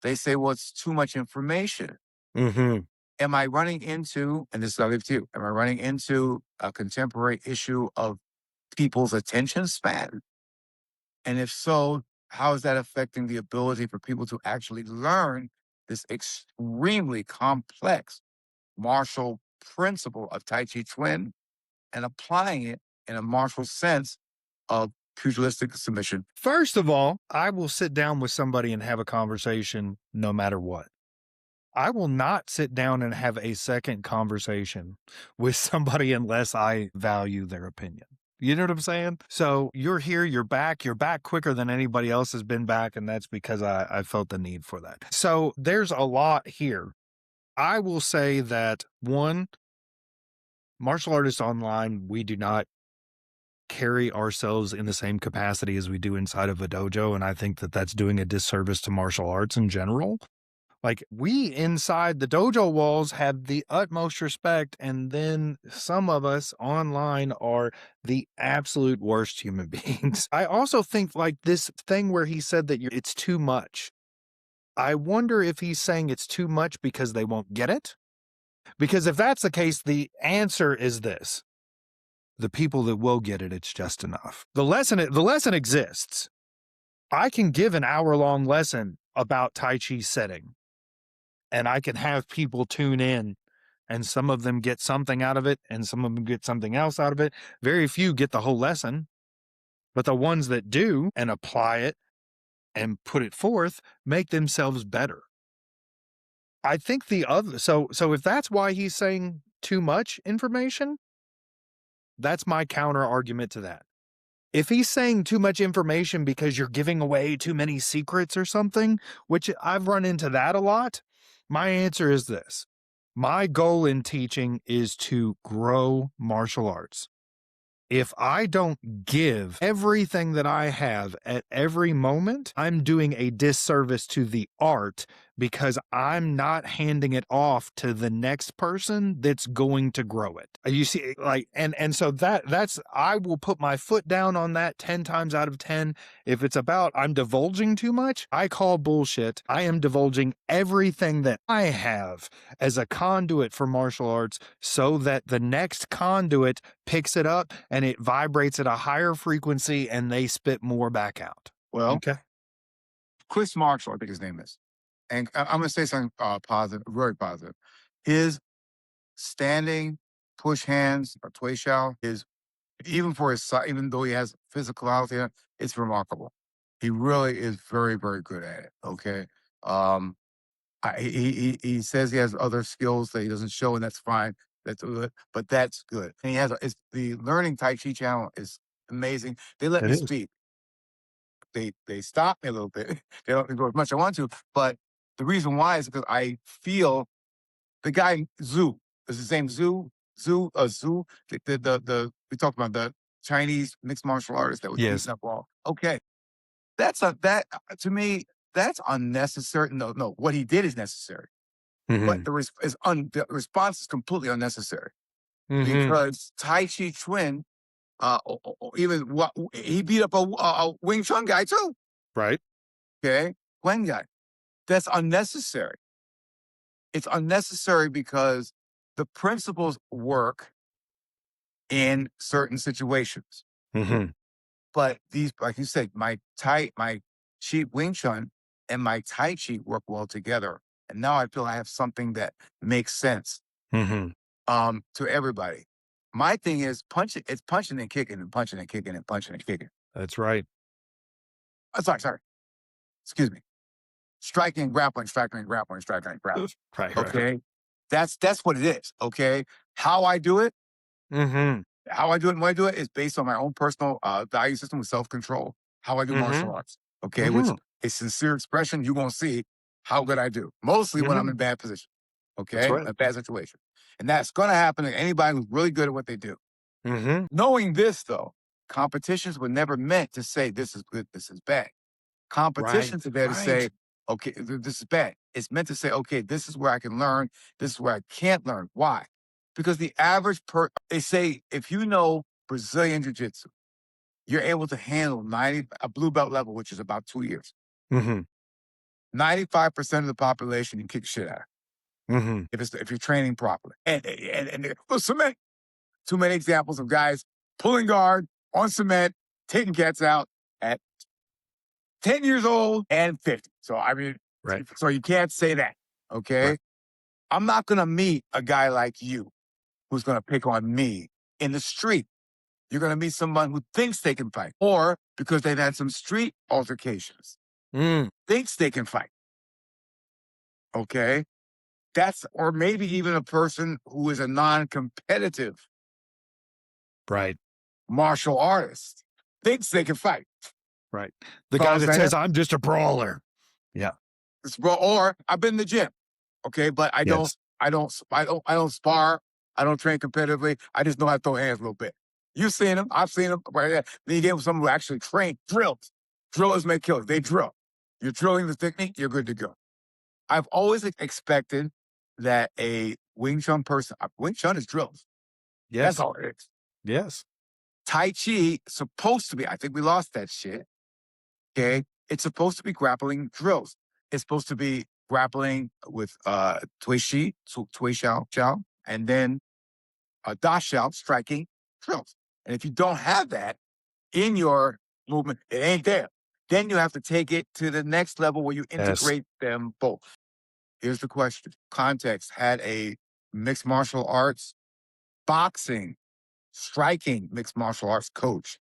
they say, well, it's too much information. Mm-hmm. Am I running into, and this is I'll leave to you, am I running into a contemporary issue of people's attention span? And if so, how is that affecting the ability for people to actually learn this extremely complex martial principle of Tai Chi Chuan and applying it in a martial sense of pugilistic submission? First of all, I will sit down with somebody and have a conversation no matter what. I will not sit down and have a second conversation with somebody unless I value their opinion. You know what I'm saying? So you're here, you're back quicker than anybody else has been back. And that's because I felt the need for that. So there's a lot here. I will say that one, martial artists online, we do not carry ourselves in the same capacity as we do inside of a dojo. And I think that that's doing a disservice to martial arts in general. Like, we inside the dojo walls have the utmost respect, and then some of us online are the absolute worst human beings. I also think, like, this thing where he said that it's too much. I wonder if he's saying it's too much because they won't get it. Because if that's the case, the answer is this: the people that will get it, it's just enough. The lesson exists. I can give an hour-long lesson about Tai Chi setting, and I can have people tune in, and some of them get something out of it and some of them get something else out of it. Very few get the whole lesson, but the ones that do and apply it and put it forth make themselves better. I think so if that's why he's saying too much information, that's my counter argument to that. If he's saying too much information because you're giving away too many secrets or something, which I've run into that a lot, my answer is this. My goal in teaching is to grow martial arts. If I don't give everything that I have at every moment, I'm doing a disservice to the art because I'm not handing it off to the next person that's going to grow it. You see, like, and so that's I will put my foot down on that 10 times out of 10. If it's about I'm divulging too much, I call bullshit. I am divulging everything that I have as a conduit for martial arts so that the next conduit picks it up and it vibrates at a higher frequency and they spit more back out. Well, Okay. Chris Marshall, I think his name is. And I'm going to say something positive, very positive. His standing push hands or Tway Shao is, even for his size, even though he has physicality, it's remarkable. He really is very, very good at it. Okay. He says he has other skills that he doesn't show, and that's fine. That's good, but that's good. And he has it's the learning Tai Chi channel is amazing. They let It me is. speak. They stop me a little bit. They don't let me go as much as I want to, but the reason why is because I feel the guy Zhu is his name Zhu. The we talked about the Chinese mixed martial artist that was Yes. beating up all. Okay, that to me that's unnecessary. No, what he did is necessary, but Mhm. the response is completely unnecessary Mhm. because Tai Chi Chuan, even what he beat up a Wing Chun guy too. Right. Okay, Wen guy. That's unnecessary. It's unnecessary because the principles work in certain situations. Mhm. But these, like you said, my Chi Wing Chun and my Tai Chi work well together. And now I feel I have something that makes sense Mhm. to everybody. My thing is it's punching and kicking and punching and kicking and punching and kicking. That's right. Sorry. Excuse me. Striking and grappling, striking and grappling, striking and grappling. Right. Okay. That's what it is. Okay. How I do it, Mhm. how I do it and when I do it is based on my own personal value system with self-control, how I do martial Mhm. arts. Okay, which Mhm. is sincere expression. You're gonna see how good I do. Mostly when I'm Mhm. in bad position. That's Okay, right. a bad situation. And that's gonna happen to anybody who's really good at what they do. Mhm. Knowing this though, competitions were never meant to say this is good, this is bad. Right. Competitions are there to Right. say, okay, this is bad. It's meant to say, okay, this is where I can learn, this is where I can't learn. Why? Because the average they say if you know Brazilian Jiu-Jitsu, you're able to handle a blue belt level, which is about 2 years. Mhm. 95% of the population you kick shit out of Mhm. if you're training properly. And there's too many examples of guys pulling guard on cement, taking cats out at 10 years old and 50. So, I mean, Right. so you can't say that. Right. Okay. I'm not going to meet a guy like you who's going to pick on me in the street. You're going to meet someone who thinks they can fight or because they've had some street altercations, Mm. thinks they can fight. Okay. Or maybe even a person who is a non competitive Right. martial artist, thinks they can fight. Right. The Follow guy what I'm that saying? says I'm just a brawler. Yeah. Or I've been in the gym. Okay. But Yes. I don't spar. I don't train competitively. I just know how to throw hands a little bit. You've seen them. I've seen them. Right there. Then you get someone who actually train, drills. Drillers make killers. They drill. You're drilling the technique, you're good to go. I've always expected that a Wing Chun person, Wing Chun is drills. That's Yes. all it is. Yes. Tai Chi supposed to be, I think we lost that shit. Okay. It's supposed to be grappling drills. It's supposed to be grappling with Tui Shi, Tui Xiao, and then Da Xiao, striking drills. And if you don't have that in your movement, it ain't there. Then you have to take it to the next level where you Yes. integrate them both. Here's the question. Context had a mixed martial arts, boxing, striking mixed martial arts coach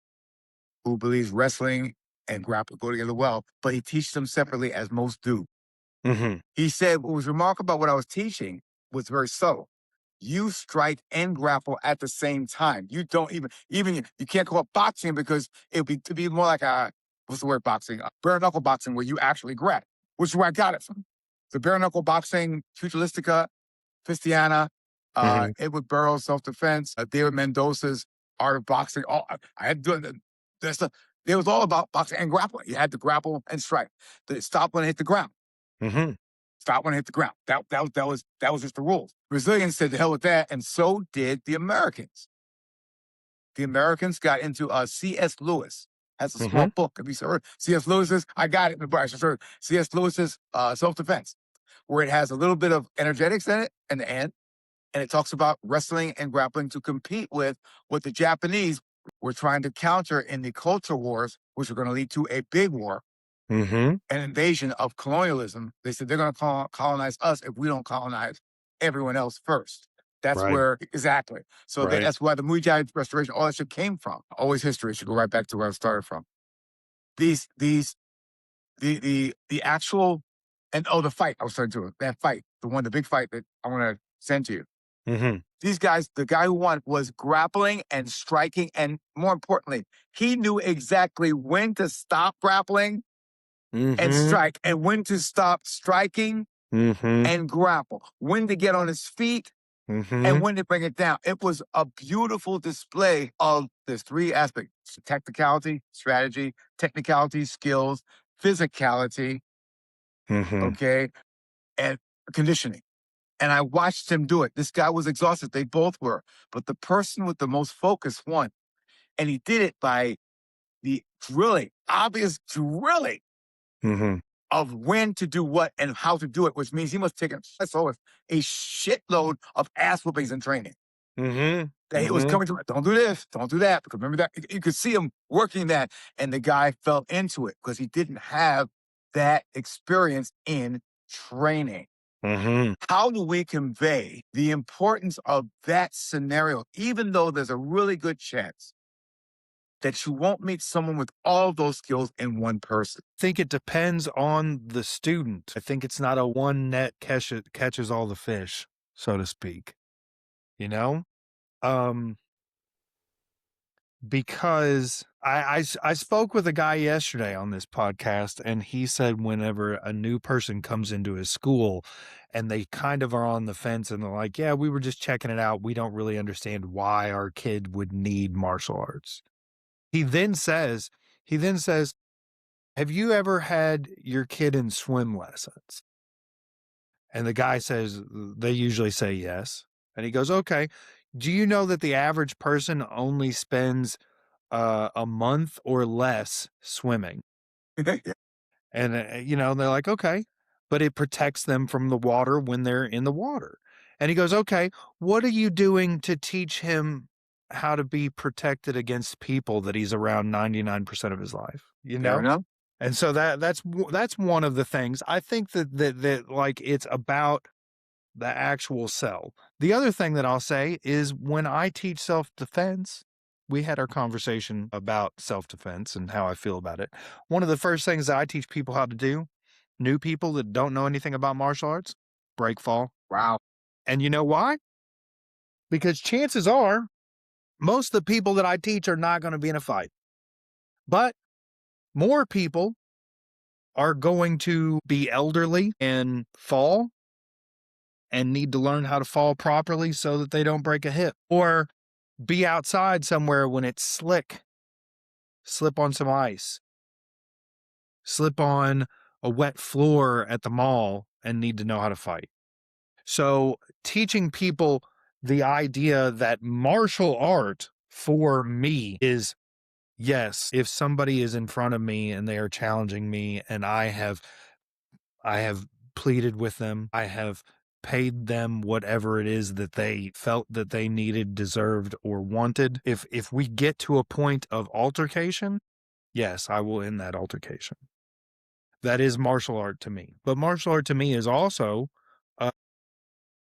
who believes wrestling and grappling go together well, but he teaches them separately as most do. Mhm. He said what was remarkable about what I was teaching was very subtle. you strike and grapple at the same time. You don't even you can't call it boxing because it'd be more like a what's the word boxing? Bare knuckle boxing where you actually grab, which is where I got it from. The bare knuckle boxing, pugilistica, Fistiana, Mhm. Edward Burroughs, self defense, David Mendoza's art of boxing. All I had to do this. It was all about boxing and grappling. You had to grapple and strike. Stop when it hit the ground. Mhm. Stop when it hit the ground. That was just the rules. Brazilians said the hell with that, and so did the Americans. The Americans got into C.S. Lewis has a small Mhm. book. Have you heard C.S. Lewis's? I got it in the brush. C.S. Lewis's self defense, where it has a little bit of energetics in it in the end, and it talks about wrestling and grappling to compete with what the Japanese were trying to counter in the culture wars, which were going to lead to a big war, Mhm. an invasion of colonialism. They said they're going to colonize us if we don't colonize everyone else first. That's Right. where exactly. So Right. that's why the Muay Thai restoration, all that shit came from. Always history. It should go right back to where I started from. These the actual and the fight I was starting to that fight, the big fight that I want to send to you. Mhm. These guys, the guy who won was grappling and striking, and more importantly, he knew exactly when to stop grappling and Mhm. strike, and when to stop striking Mhm. and grapple, when to get on his feet and Mhm. when to bring it down. It was a beautiful display of this three aspects: technicality, strategy, technicality, skills, physicality, Mhm. okay, and conditioning. And I watched him do it. This guy was exhausted. They both were. But the person with the most focus won. And he did it by the drilling, obvious drilling Mhm. of when to do what and how to do it, which means he must take a shitload of ass whoopings in training. Mhm. That he was Mhm. coming to, don't do this, don't do that. Because remember that you could see him working that, and the guy fell into it because he didn't have that experience in training. Mhm. How do we convey the importance of that scenario, even though there's a really good chance that you won't meet someone with all those skills in one person? Think it depends on the student. I think it's not a one net catches all the fish, so to speak. You know? Um, because I spoke with a guy yesterday on this podcast, and he said whenever a new person comes into his school and they kind of are on the fence and they're like, yeah, we were just checking it out. We don't really understand why our kid would need martial arts. He then says, he then says, have you ever had your kid in swim lessons? And the guy says, they usually say yes. And he goes, okay. Do you know that the average person only spends a month or less swimming? And, they're like, okay, but it protects them from the water when they're in the water. And he goes, okay, what are you doing to teach him how to be protected against people that he's around 99% of his life? You Fair know? enough. And so that's one of the things. I think that like it's about the actual cell. The other thing that I'll say is when I teach self-defense, we had our conversation about self-defense and how I feel about it. One of the first things that I teach people how to do, new people that don't know anything about martial arts, break fall. Wow. And you know why? Because chances are most of the people that I teach are not going to be in a fight. But more people are going to be elderly and fall and need to learn how to fall properly so that they don't break a hip, or be outside somewhere when it's slick, slip on some ice, slip on a wet floor at the mall and need to know how to fight. So teaching people the idea that martial art for me is, yes, if somebody is in front of me and they are challenging me and I have pleaded with them. I have paid them whatever it is that they felt that they needed, deserved, or wanted. If we get to a point of altercation, yes, I will end that altercation. That is martial art to me. But martial art to me is also, uh,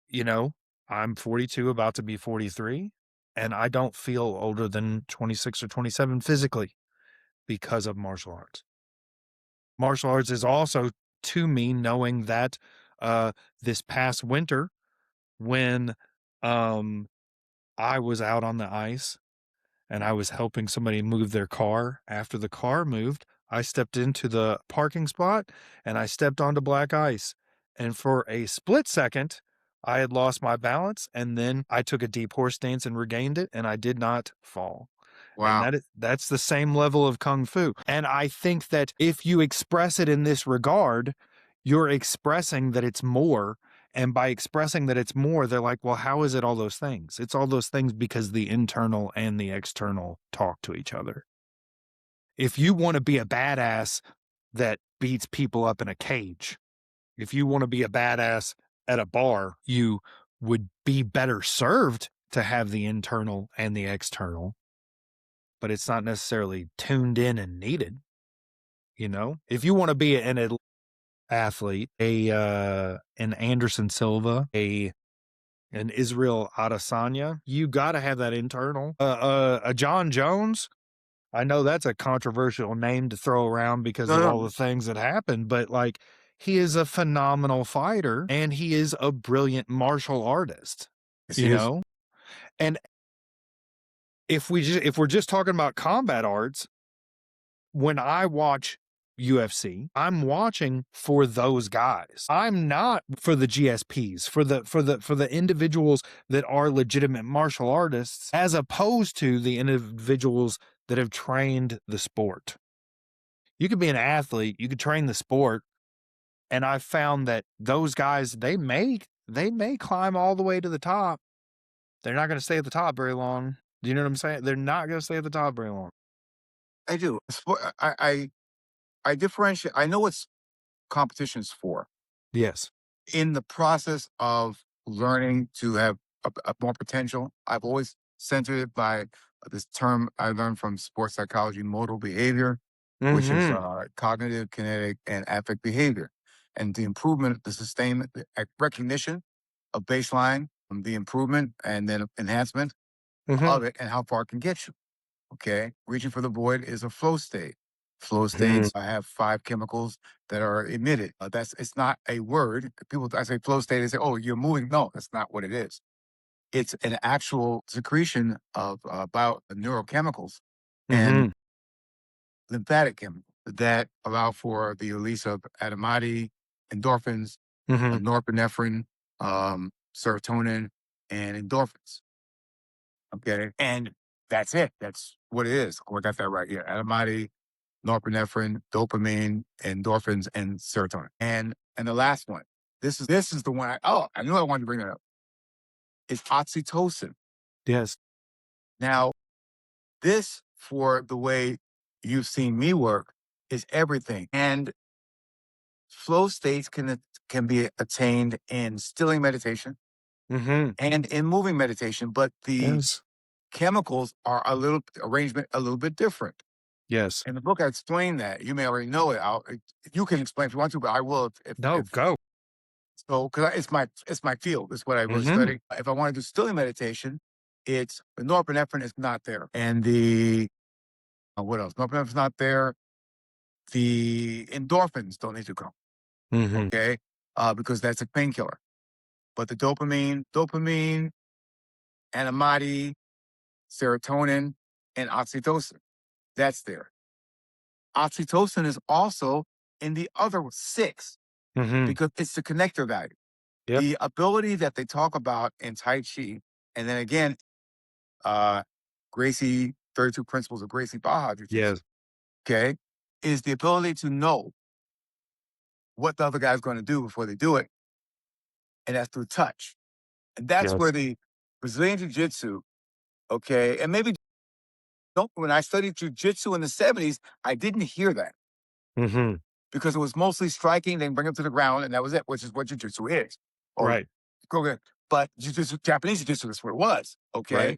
you know, I'm 42, about to be 43, and I don't feel older than 26 or 27 physically because of martial arts. Martial arts is also to me knowing that this past winter when Um, I was out on the ice and I was helping somebody move their car. After the car moved, I stepped into the parking spot and I stepped onto black ice. And for a split second, I had lost my balance and then I took a deep horse stance and regained it and I did not fall. And Wow. that's the same level of kung fu. And I think that if you express it in this regard, you're expressing that it's more. And by expressing that it's more, they're like, well, how is it all those things? It's all those things because the internal and the external talk to each other. If you want to be a badass that beats people up in a cage, if you want to be a badass at a bar, you would be better served to have the internal and the external, but it's not necessarily tuned in and needed. You know, if you want to be an athlete, an Anderson Silva, an Israel Adesanya, you got to have that internal. A John Jones, I know that's a controversial name to throw around because No, of all no. the things that happened, but like he is a phenomenal fighter and he is a brilliant martial artist, Yes, you he is. know? And if we're just talking about combat arts, when I watch UFC, I'm watching for those guys. I'm not for the GSPs, for the individuals that are legitimate martial artists, as opposed to the individuals that have trained the sport. You could be an athlete, you could train the sport, and I've found that those guys, they may climb all the way to the top. They're not going to stay at the top very long. Do you know what I'm saying? They're not going to stay at the top very long. I do. I differentiate. I know what competition's for. Yes. In the process of learning to have a more potential, I've always centered it by this term I learned from sports psychology, modal behavior, which is Mm-hmm. cognitive, kinetic, and affect behavior. And the improvement, the sustainment, the recognition of baseline, the improvement, and then enhancement Mm-hmm. of it, and how far it can get you. Okay. Reaching for the void is a flow state. Flow Mm-hmm. states have 5 chemicals that are emitted. It's not a word. People, I say flow state, they say, oh, you're moving. No, that's not what it is. It's an actual secretion of about neurochemicals and Mm-hmm. lymphatic chemicals that allow for the release of adenine, endorphins, Mm-hmm. norepinephrine, serotonin, and endorphins. Okay. And that's it. That's what it is. Oh, I got that right here. Adenine, norepinephrine, dopamine, endorphins, and serotonin. And the last one. This is the one I knew I wanted to bring that up. It's oxytocin. Yes. Now, this for the way you've seen me work is everything. And flow states can be attained in stilling meditation Mm-hmm. and in moving meditation, but the Yes. chemicals are a little bit different. Yes. In the book, I explain that. You may already know it. You can explain if you want to, but I will No, if go. so, because it's my field. It's what I really Mm-hmm. study. If I want to do stilling meditation, it's the norepinephrine is not there, and the what else? Norepinephrine is not there. The endorphins don't need to come. Mm-hmm. Okay, because that's a painkiller. But the dopamine, anxiety, serotonin, and oxytocin, that's there. Oxytocin is also in the other 6 Mm-hmm. because it's the connector value. Yep. The ability that they talk about in Tai Chi, and then again, uh, Gracie, 32 Principles of Gracie Baja Jiu-Jitsu, Yes. okay, is the ability to know what the other guy's going to do before they do it. And that's through touch. And that's where Yes. the Brazilian Jiu-Jitsu, okay, and maybe when I studied Jiu-Jitsu in the 70s, I didn't hear that Mm-hmm. because it was mostly striking, then bring him to the ground, and that was it, which is what Jiu-Jitsu is. Or Right. go ahead. But Japanese Jiu-Jitsu is what it was, Right. okay?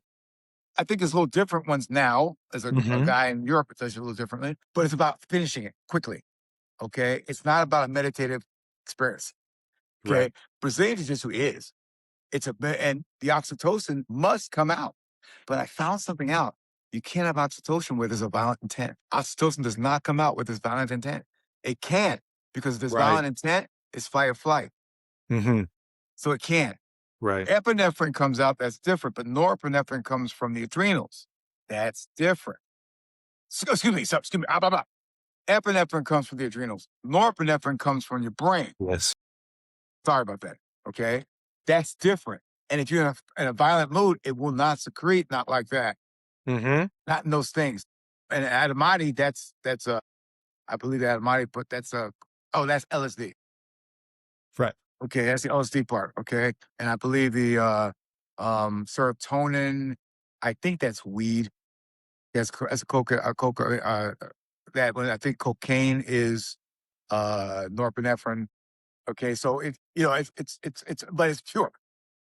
I think there's a little different ones now. As a Mm-hmm. guy in Europe, it does it a little differently, but it's about finishing it quickly, okay? It's not about a meditative experience, Right. okay? Brazilian Jiu-Jitsu is. And the oxytocin must come out. But I found something out. You can't have oxytocin where there's a violent intent. Oxytocin does not come out with this violent intent. It can't because this Right. violent intent is fight or flight. Mm-hmm. So it can't. Right. Epinephrine comes out, that's different, but norepinephrine comes from the adrenals. That's different. Excuse me. Blah, blah. Epinephrine comes from the adrenals. Norepinephrine comes from your brain. Yes. Sorry about that. Okay. That's different. And if you're in a violent mood, it will not secrete, not like that. Mm-hmm. Not in those things. And Adamati, that's I believe Adamati, but that's LSD. Right. Okay, that's the LSD part. Okay. And I believe the serotonin, I think that's weed. That's coca that one. I think cocaine is norepinephrine. Okay, so but it's pure.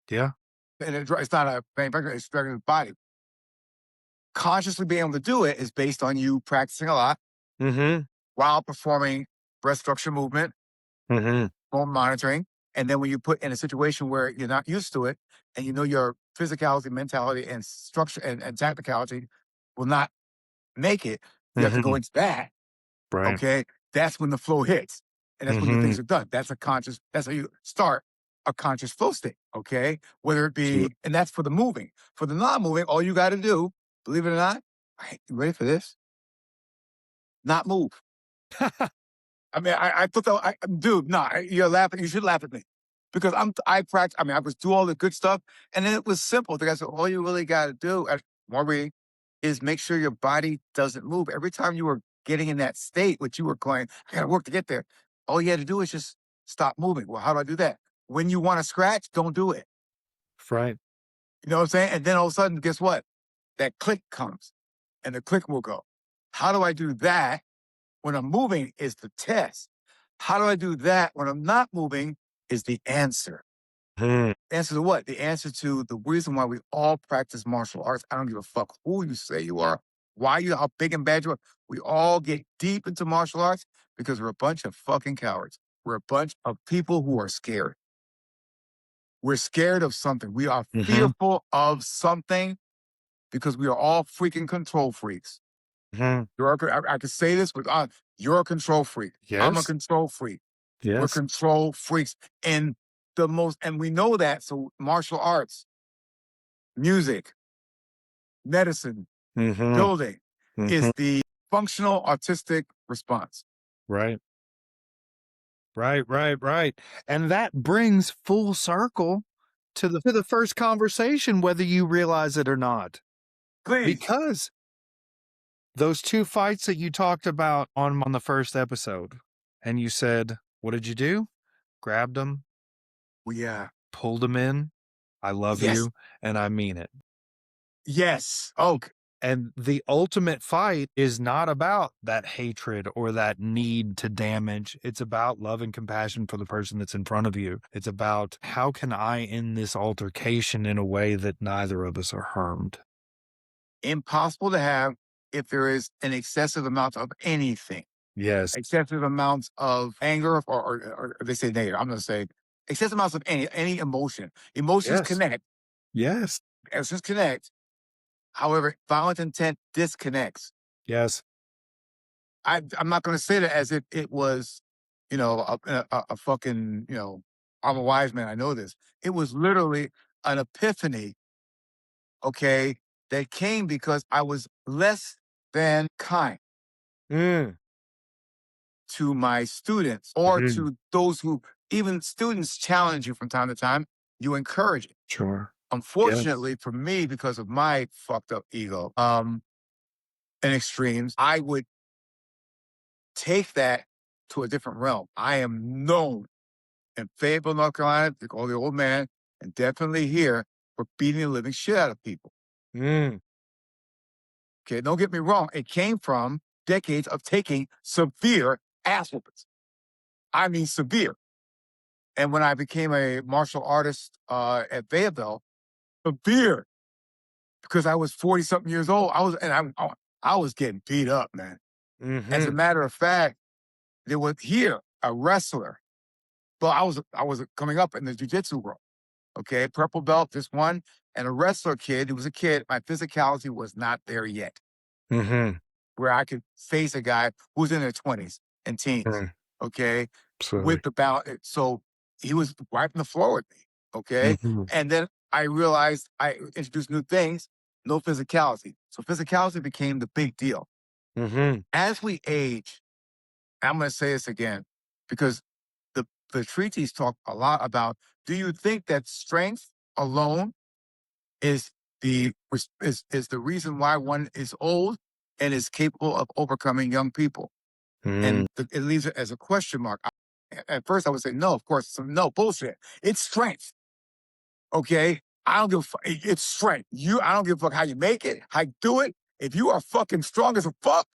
Yeah. And it's not a manufacturer, it's regular body. Consciously being able to do it is based on you practicing a lot Mm-hmm. while performing breath structure movement, Mm-hmm. phone monitoring. And then when you put in a situation where you're not used to it and you know your physicality, mentality, and structure and tacticality will not make it, you have to go Mm-hmm. into that. Right. Okay. That's when the flow hits. And that's when your Mm-hmm. things are done. That's how you start a conscious flow state. Okay. Whether it be, and that's for the moving. For the non moving, all you got to do, believe it or not, you ready for this? Not move. I mean, I thought that, dude, no, you're laughing. You should laugh at me because I practice. I mean, I was do all the good stuff, and then it was simple. The guy said, all you really got to do, Maureen, is make sure your body doesn't move. Every time you were getting in that state, which you were going, I got to work to get there. All you had to do is just stop moving. Well, how do I do that? When you want to scratch, don't do it. Right. You know what I'm saying? And then all of a sudden, guess what? That click comes, and the click will go. How do I do that? When I'm moving is the test. How do I do that when I'm not moving is the answer. Mm-hmm. Answer to what? The answer to the reason why we all practice martial arts. I don't give a fuck who you say you are, how big and bad you are. We all get deep into martial arts because we're a bunch of fucking cowards. We're a bunch of people who are scared. We're scared of something. We are Mm-hmm. fearful of something because we are all freaking control freaks. Mm-hmm. I can say this with you're a control freak. I'm a Yes. control freak. We're Yes. control freaks. And we know that. So martial arts, music, medicine, Mm-hmm. building Mm-hmm. is the functional autistic response. Right. Right. Right. Right. And that brings full circle to the first conversation, whether you realize it or not. Please. Because those two fights that you talked about on the first episode, and you said, what did you do? Grabbed them, Well, yeah. pulled them in. I love Yes. you, and I mean it. Yes. Oh, And the ultimate fight is not about that hatred or that need to damage. It's about love and compassion for the person that's in front of you. It's about how can I end this altercation in a way that neither of us are harmed? impossible to have if there is an excessive amount of anything. Yes. Excessive amounts of anger or they say negative. I'm going to say excessive amounts of any emotion. Emotions Yes. connect. Yes. Emotions connect. However, violent intent disconnects. Yes. I'm not going to say that as if it was, a fucking, I'm a wise man. I know this. It was literally an epiphany, okay, that came because I was less than kind Mm. to my students or Mhm. to those who, even students challenge you from time to time, you encourage it. Sure. Yes. Unfortunately for me, because of my fucked up ego, and extremes, I would take that to a different realm. I am known in Fayetteville, North Carolina, to call the old man, and definitely here for beating the living shit out of people. Mm. Okay, don't get me wrong. It came from decades of taking severe ass whoopings. I mean, severe. And when I became a martial artist at Fayetteville, severe, because I was 40 something years old. I was getting beat up, man. As a Mhm. matter of fact, there was here a wrestler. Well, I was coming up in the jiu-jitsu world. Okay, purple belt, this one, and a wrestler kid who was a kid. My physicality was not there yet, Mhm. where I could face a guy who's in their 20s and teens. Mm. Okay, Absolutely. with the belt. So he was wiping the floor with me. Okay. Mhm. And then I realized I introduced new things, no physicality. So physicality became the big deal. Mhm. As we age, I'm going to say this again because the treaties talk a lot about, do you think that strength alone is is the reason why one is old and is capable of overcoming young people? Mm. And it leaves it as a question mark. At first, I would say no. Of course, so no bullshit. It's strength. Okay, I don't give a fuck. It's strength. I don't give a fuck how you make it, how you do it. If you are fucking strong as a fuck,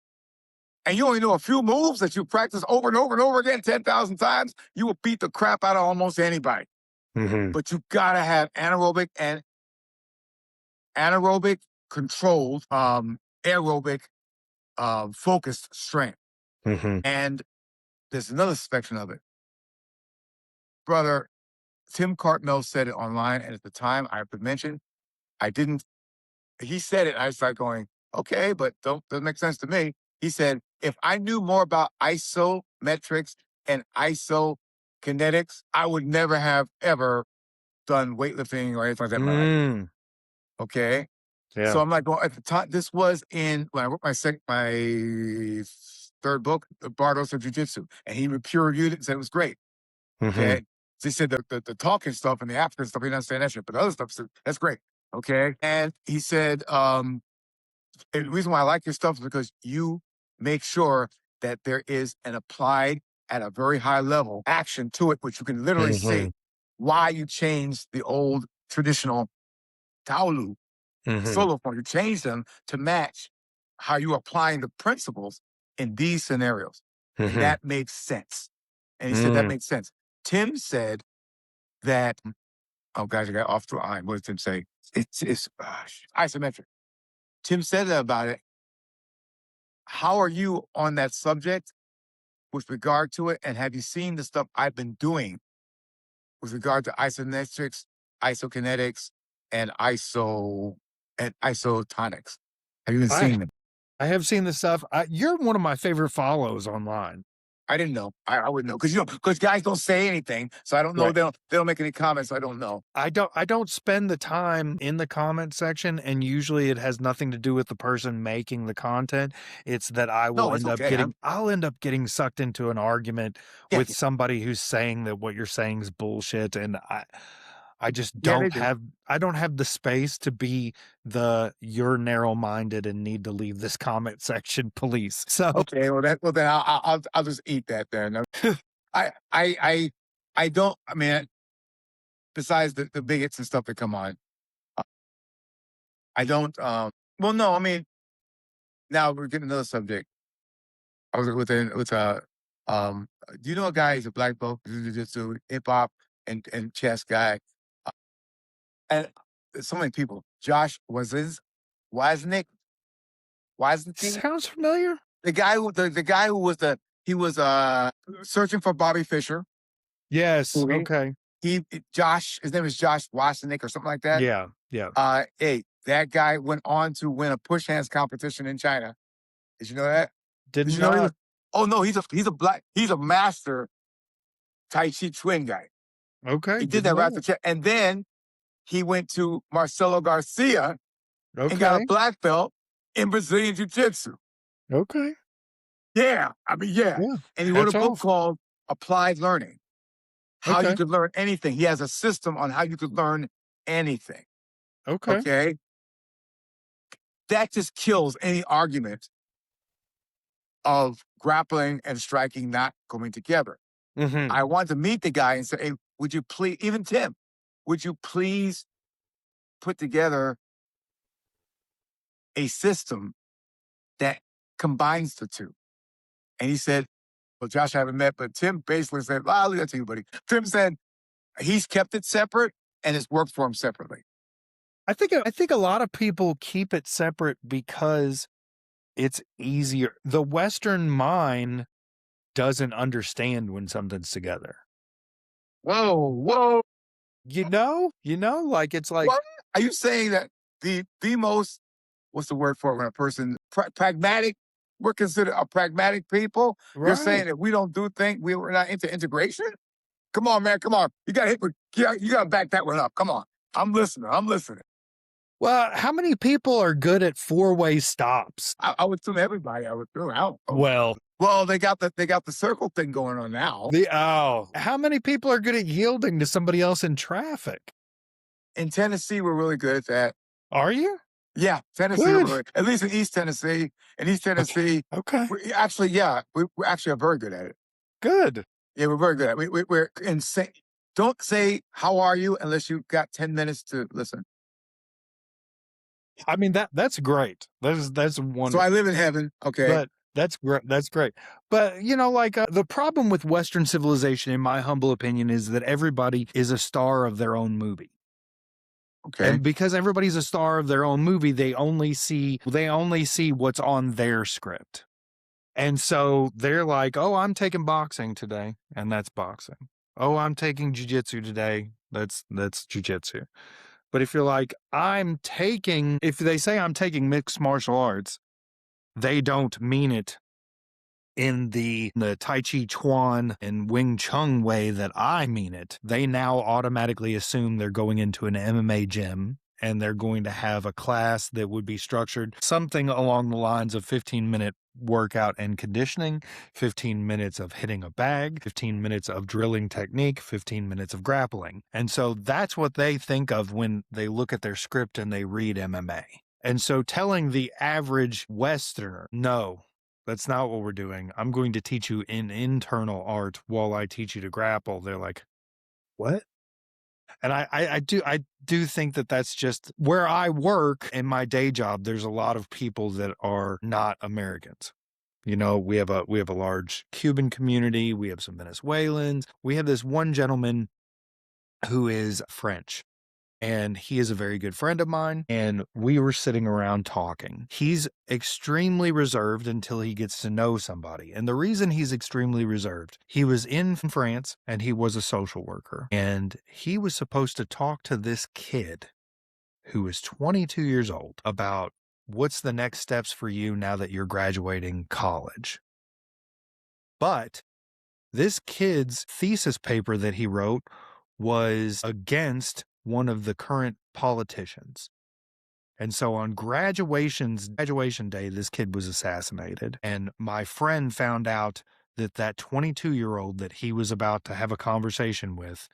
and you only know a few moves that you practice over and over and over again 10,000 times, you will beat the crap out of almost anybody. Mhm. But you gotta have anaerobic controlled, aerobic, focused strength. Mhm. And there's another spectrum of it. Brother, Tim Cartmel said it online, and at the time, I have to mention, I didn't. He said it, and I started going, okay, but doesn't make sense to me. He said, if I knew more about isometrics and isokinetics, I would never have ever done weightlifting or anything like that in my life. Mm. Okay. Yeah. So I'm like, well, at the time, this was when I wrote my third book, The Bardos of Jiu-Jitsu, and he peer reviewed it and said it was great. Mhm. Okay. So he said the talking stuff and the African stuff, he doesn't understand that shit, but the other stuff, that's great. Okay. And he said, the reason why I like your stuff is because you make sure that there is an applied at a very high level action to it, which you can literally see Mhm. why you changed the old traditional Taolu Mhm. solo form. You change them to match how you're applying the principles in these scenarios. And Mhm. that made sense. And he said that Mm. made sense. Tim said that, oh gosh, I got off the line. What did Tim say? It's isometric. Tim said that about it. How are you on that subject with regard to it? And have you seen the stuff I've been doing with regard to isometrics, isokinetics, and isotonics? Have you been I seeing them? I have seen the stuff. You're one of my favorite follows online. I didn't know. I wouldn't know because guys don't say anything, so I don't know. Right. They don't make any comments. So I don't know. I don't spend the time in the comment section, and usually it has nothing to do with the person making the content. It's that No, it's okay. I'll end up getting sucked into an argument Yeah, with somebody who's saying that what you're saying is bullshit, and I just yeah, they do. I don't have the space to be the you're narrow-minded and need to leave this comment section police. So Okay, well then I'll just eat that then. I I I I don't. I mean, besides the bigots and stuff that come on, uh, I don't. Well, no, I mean, now we're getting another subject. I was do you know a guy? He's a black belt, jiu-jitsu, hip hop, and chess guy, uh, and there's so many people. Josh Wasnick, Wasnick, sounds familiar? the guy who was he was searching for Bobby Fischer. Yes. Movie. Okay. Josh, his name is Josh Wasnick or something like that. Yeah. Yeah. Hey, that guy went on to win a push hands competition in China. Did you know that? Did Did you know he was? not. Oh no, he's a master Tai Chi twin guy. Okay. He did Didn't that know right after that. check. And then he went to Marcelo Garcia and got a Okay. black belt in Brazilian Jiu Jitsu. Okay. Yeah. I mean, yeah. Yeah. And he wrote a Hats book off. called Applied Learning, how you Okay. could learn anything. He has a system on how you could learn anything. Okay. Okay. That just kills any argument of grappling and striking not going together. Mhm. I want to meet the guy and say, hey, would you please, even Tim, would you please put together a system that combines the two? And he said, well, Josh, I haven't met, but Tim basically said, well, I'll leave that to you, buddy. Tim said he's kept it separate and it's worked for him separately. I think a lot of people keep it separate because it's easier. The Western mind doesn't understand when something's together. Whoa. Like it's like What? Are you saying that the most, what's the word for it when a person, pragmatic, we're considered a pragmatic people? You're right. saying that we don't do things, we're not into integration? Come on, man. Come on. You got to hit. Yeah, you gotta back that one up. Come on. I'm listening. I'm listening. Well, how many people are good at four-way stops? I would assume everybody. I would assume. I don't know. Well, Well, they got the circle thing going on now. how many people are good at yielding to somebody else in traffic? In Tennessee, we're really good at that. Are you? Yeah, Tennessee, Good. really, at least in East Tennessee. In East Tennessee, Okay. we actually, yeah, we actually are very good at it. Good. Yeah, we're very good at it. We're insane. Don't say how are you unless you've got 10 minutes to listen. I mean, that's great. That's So wonderful. I live in heaven. Okay. But that's great. That's great. But like the problem with Western civilization, in my humble opinion, is that everybody is a star of their own movie. Okay. And because everybody's a star of their own movie, they only see what's on their script. And so they're like, "Oh, I'm taking boxing today," and that's boxing. "Oh, I'm taking jiu-jitsu today." That's jiu-jitsu. But if you're like, if they say I'm taking mixed martial arts, they don't mean it in the Tai Chi Chuan and Wing Chun way that I mean it. They now automatically assume they're going into an MMA gym and they're going to have a class that would be structured something along the lines of 15-minute workout and conditioning, 15 minutes of hitting a bag, 15 minutes of drilling technique, 15 minutes of grappling. And so that's what they think of when they look at their script and they read MMA. And so telling the average Westerner, no, that's not what we're doing. I'm going to teach you an internal art while I teach you to grapple. They're like, what? And I do think that that's just where I work in my day job. There's a lot of people that are not Americans. We have a large Cuban community. We have some Venezuelans. We have this one gentleman who is French. And he is a very good friend of mine, and we were sitting around talking. He's extremely reserved until he gets to know somebody. And the reason he's extremely reserved, he was in France and he was a social worker, and he was supposed to talk to this kid who is 22 years old about what's the next steps for you now that you're graduating college. But this kid's thesis paper that he wrote was against one of the current politicians. And so on graduation day, this kid was assassinated. And my friend found out that 22-year-old that he was about to have a conversation with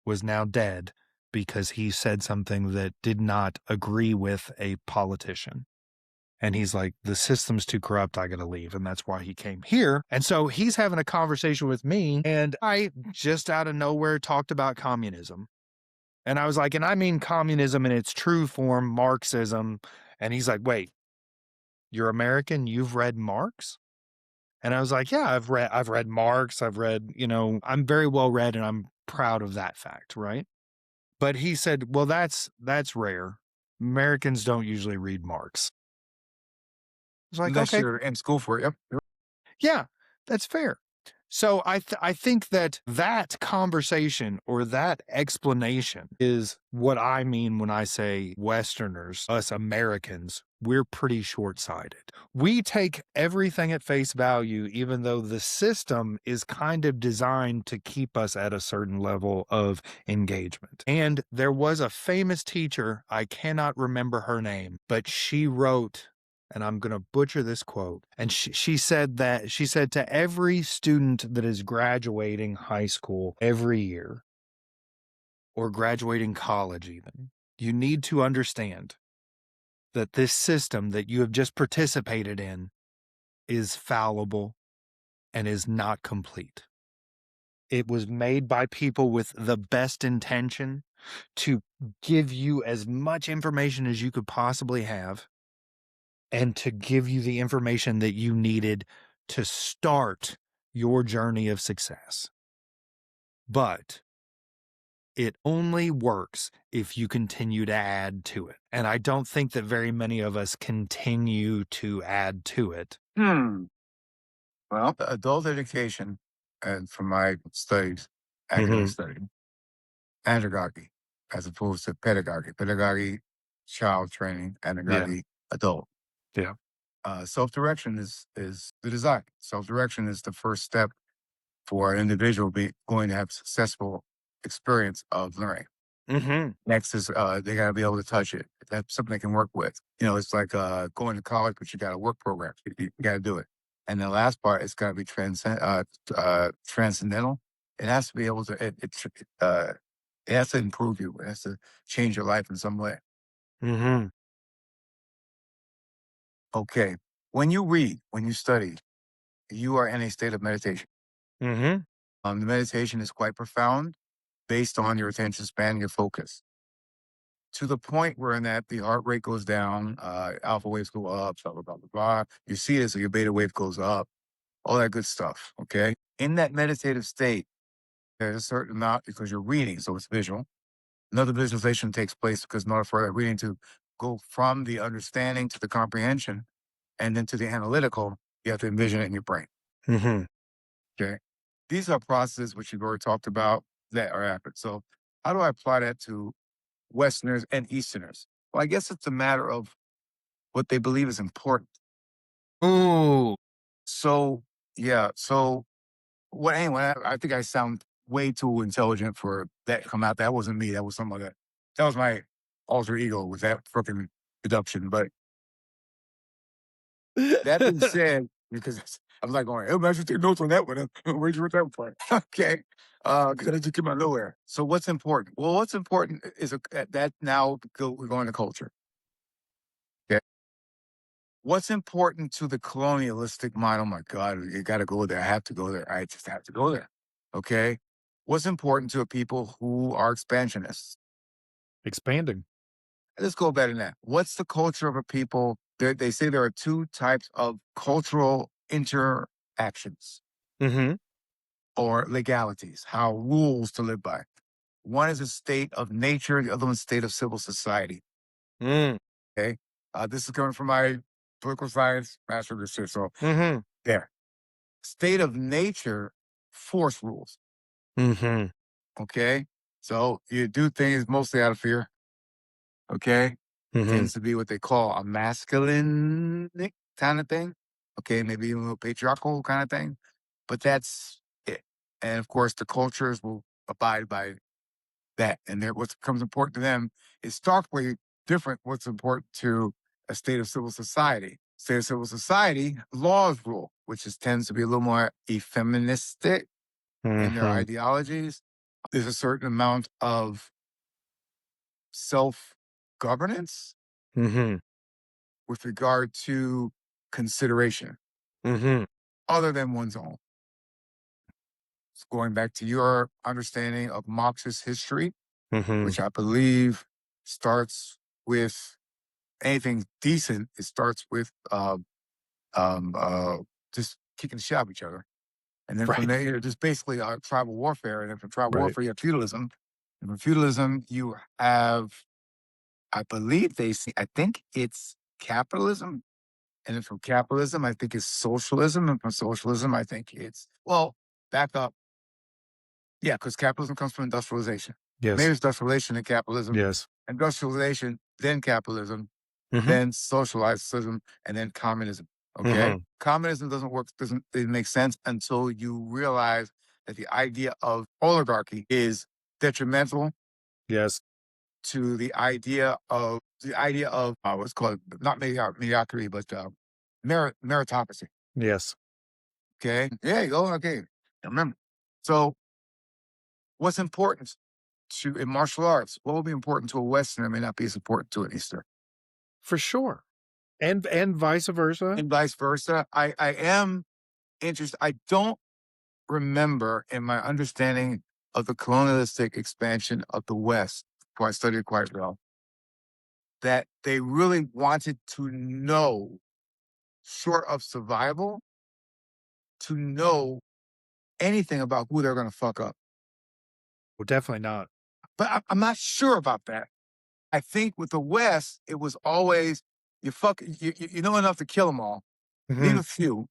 was now dead because he said something that did not agree with a politician. And he's like, the system's too corrupt. I got to leave. And that's why he came here. And so he's having a conversation with me. And I just out of nowhere talked about communism. And I was like, and I mean communism in its true form, Marxism. And he's like, wait, you're American? You've read Marx? And I was like, yeah, I've read Marx. I've read, I'm very well read and I'm proud of that fact. Right. But he said, well, that's rare. Americans don't usually read Marx. I was like, Unless okay, you're in school for it. Yep. yeah, that's fair. So I think that conversation or that explanation is what I mean when I say Westerners, us Americans, we're pretty short-sighted. We take everything at face value, even though the system is kind of designed to keep us at a certain level of engagement. And there was a famous teacher, I cannot remember her name, but she wrote, and I'm going to butcher this quote. And she said to every student that is graduating high school every year or graduating college even, you need to understand that this system that you have just participated in is fallible and is not complete. It was made by people with the best intention to give you as much information as you could possibly have, and to give you the information that you needed to start your journey of success. But it only works if you continue to add to it. And I don't think that very many of us continue to add to it. Well, adult education, and from my studies, academic study, andragogy, as opposed to pedagogy. Pedagogy, child training, andragogy, adult. Yeah. Self-direction is the design. Self-direction is the first step for an individual going to have successful experience of learning. Mm-hmm. Next is they got to be able to touch it. That's something they can work with. It's like going to college, but you got a work program. You got to do it. And the last part is got to be transcendental. It has to be able to. It has to improve you. It has to change your life in some way. Mm-hmm. Okay. When you read, when you study, you are in a state of meditation. Mm-hmm. The meditation is quite profound, based on your attention span and your focus. To the point where in that the heart rate goes down, alpha waves go up, blah, blah, blah, blah, blah. You see it, so your beta wave goes up, all that good stuff. Okay. In that meditative state, there's a certain amount because you're reading, so it's visual. Another visualization takes place because in order for that reading to go from the understanding to the comprehension and then to the analytical, you have to envision it in your brain. Mm-hmm. Okay. These are processes which you've already talked about that are happening. So, how do I apply that to Westerners and Easterners? Well, I guess it's a matter of what they believe is important. Ooh. So, yeah. So, anyway, I think I sound way too intelligent for that to come out. That wasn't me. That was some other, that was my alter ego with that freaking deduction. But that being said, because I was like going, hey, man, I should take notes on that one. Where'd you write that one from? Okay. Because I just came out of nowhere. So what's important? Well, what's important is that now we're going to culture. Okay. What's important to the colonialistic mind? Oh my God, you got to go there. I have to go there. I just have to go there. Okay. What's important to people who are expansionists? Expanding. Let's go better than that. What's the culture of a people? They say there are two types of cultural interactions Mm-hmm. or legalities, how rules to live by. One is a state of nature, the other one's a state of civil society. Mm. Okay. This is coming from my political science master of research. So Mm-hmm. there. State of nature, force rules. Mm-hmm. Okay. So you do things mostly out of fear. Okay. Mm-hmm. Tends to be what they call a masculine kind of thing. Okay, maybe even a little patriarchal kind of thing, but that's it. And of course, the cultures will abide by that. And what becomes important to them is starkly different what's important to a state of civil society. State of civil society, laws rule, which tends to be a little more effeministic in their Mm-hmm. ideologies. There's a certain amount of self governance Mm-hmm. with regard to consideration Mm-hmm. other than one's own. So going back to your understanding of Marxist history, Mm-hmm. which I believe starts with anything decent, it starts with um, uh, just kicking the shit out of each other. And then from Right. there, just basically tribal warfare. And then from tribal Right. warfare, you have feudalism. And from feudalism, you have, I believe I think it's capitalism. And then from capitalism, I think it's socialism. And from socialism, I think well, back up. Yeah, because capitalism comes from industrialization. Maybe Yes. it's industrialization and capitalism. Yes. Industrialization, then capitalism, Mm-hmm. then socialism, and then communism. Okay? Mm-hmm. Communism doesn't work, doesn't make sense until you realize that the idea of oligarchy is detrimental Yes. to the idea of what's called not mediocrity, but meritocracy. Yes. Okay. There you go. Okay. Remember. So what's important in martial arts? What will be important to a Westerner may not be as important to an Easterner. For sure. And vice versa. And vice versa. I am interested. I don't remember in my understanding of the colonialistic expansion of the West, who I studied quite well, that they really wanted to know, short of survival, to know anything about who they're going to fuck up. Well, definitely not. But I'm not sure about that. I think with the West, it was always you know enough to kill them all, leave Mm-hmm. a few,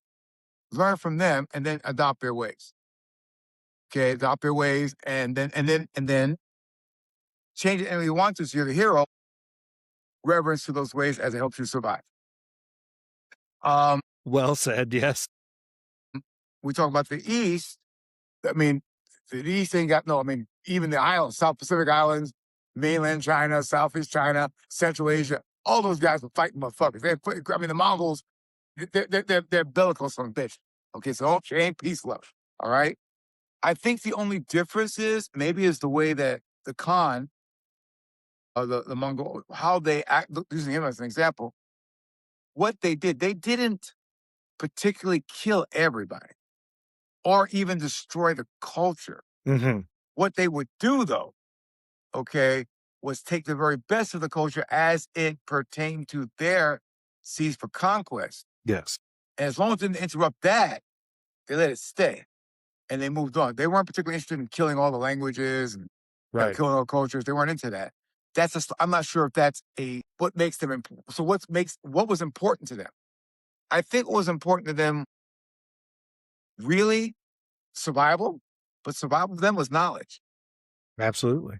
learn from them, and then adopt their ways. Okay, adopt their ways, and then change it any way you want to. So you're the hero. Reverence to those ways as it helps you survive. Well said. Yes. We talk about the East. I mean, The East ain't got no, I mean, even the islands, South Pacific Islands, mainland China, Southeast China, Central Asia, all those guys were fighting motherfuckers. I mean, the Mongols, they're bellicose on bitch. Okay, so she ain't peace love. All right. I think the only difference is maybe is the way that the Khan or the Mongol, how they act, using him as an example, what they didn't particularly kill everybody or even destroy the culture. Mm-hmm. What they would do though, okay, was take the very best of the culture as it pertained to their seas for conquest. Yes. And as long as it didn't interrupt that, they let it stay. And they moved on. They weren't particularly interested in killing all the languages and Right. killing all the cultures. They weren't into that. That's just, I'm not sure if that's what makes them important. So what was important to them? I think what was important to them really survival, but survival for them was knowledge. Absolutely.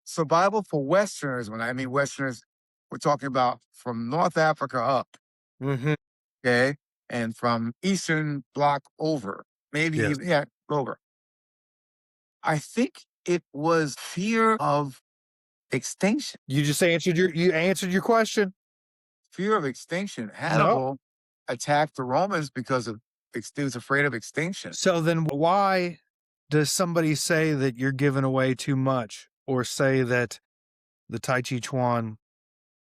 Survival for Westerners, when I mean Westerners, we're talking about from North Africa up, Mm-hmm. okay, and from Eastern Bloc over, maybe Yes. even, yeah, over. I think it was fear of extinction. You just answered your question. Fear of extinction. No. Hannibal attacked the Romans because of he was afraid of extinction. So then why does somebody say that you're giving away too much or say that the Tai Chi Chuan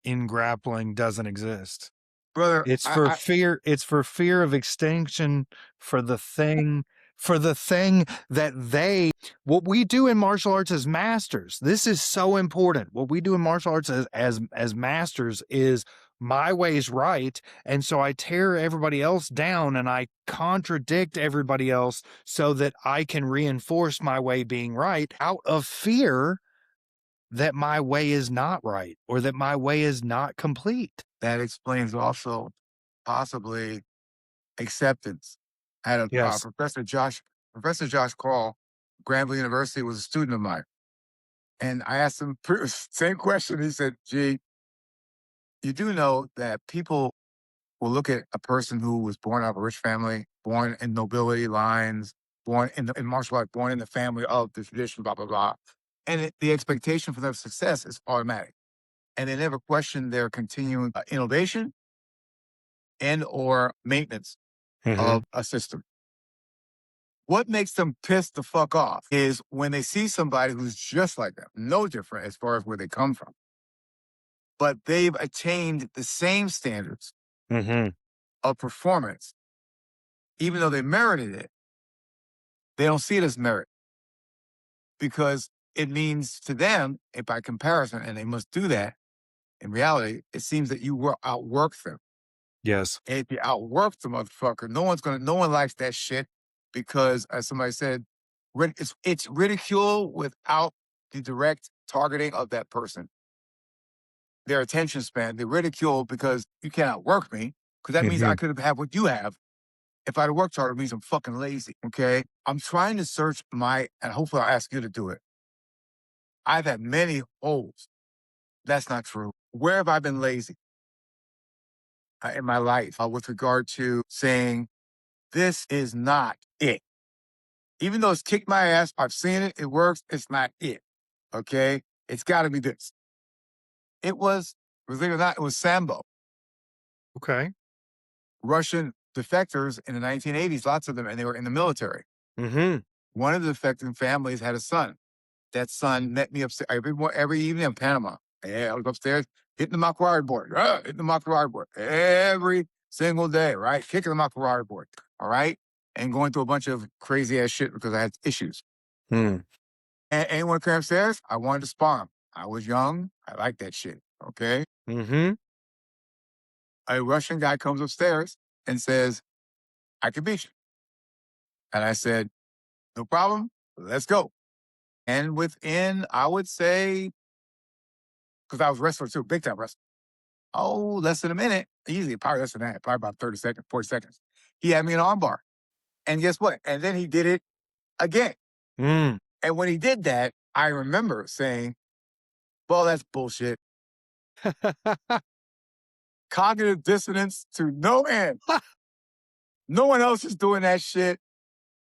in grappling doesn't exist? Brother, It's for fear. It's for fear of extinction for the thing that what we do in martial arts as masters. This is so important. What we do in martial arts as masters is my way's right. And so I tear everybody else down and I contradict everybody else so that I can reinforce my way being right out of fear that my way is not right or that my way is not complete. that explains also possibly acceptance. I had a Yes. Professor Josh Call, Grambling University, was a student of mine. And I asked him same question. He said, "Gee, you do know that people will look at a person who was born out of a rich family, born in nobility lines, born in martial art, born in the family of the tradition, blah, blah, blah. And the expectation for their success is automatic. And they never question their continuing innovation and or maintenance of a system. What makes them pissed the fuck off is when they see somebody who's just like them, no different as far as where they come from, but they've attained the same standards Mm-hmm. of performance, even though they merited it, they don't see it as merit because it means to them, and by comparison, and they must do that, in reality, it seems that you outwork them. Yes. And if you outwork the motherfucker, no one likes that shit because, as somebody said, it's ridicule without the direct targeting of that person. Their attention span, they ridicule because you can't outwork me, because that means I could have had what you have. If I'd worked harder, it means I'm fucking lazy, okay? I'm trying to search and hopefully I'll ask you to do it. I've had many holes. That's not true. Where have I been lazy in my life with regard to saying, this is not it? Even though it's kicked my ass, I've seen it, it works, it's not it, okay? It's got to be this. It was, believe it or not, it was Sambo. Okay. Russian defectors in the 1980s, lots of them, and they were in the military. Mm-hmm. One of the defecting families had a son. That son met me upstairs every evening in Panama. Yeah, I was upstairs hitting the macaroni board, hitting the macaroni board every single day, right? Kicking the macaroni board, all right? And going through a bunch of crazy ass shit because I had issues. Hmm. And anyone came upstairs, I wanted to spar him. I was young. I liked that shit, okay? Mm-hmm. A Russian guy comes upstairs and says, I can beat you. And I said, no problem. Let's go. And within, I would say, because I was wrestler too, big time wrestler. Oh, less than a minute. Easily, probably less than that. Probably about 30 seconds, 40 seconds. He had me in armbar. And guess what? And then he did it again. Mm. And when he did that, I remember saying, well, that's bullshit. Cognitive dissonance to no end. No one else is doing that shit.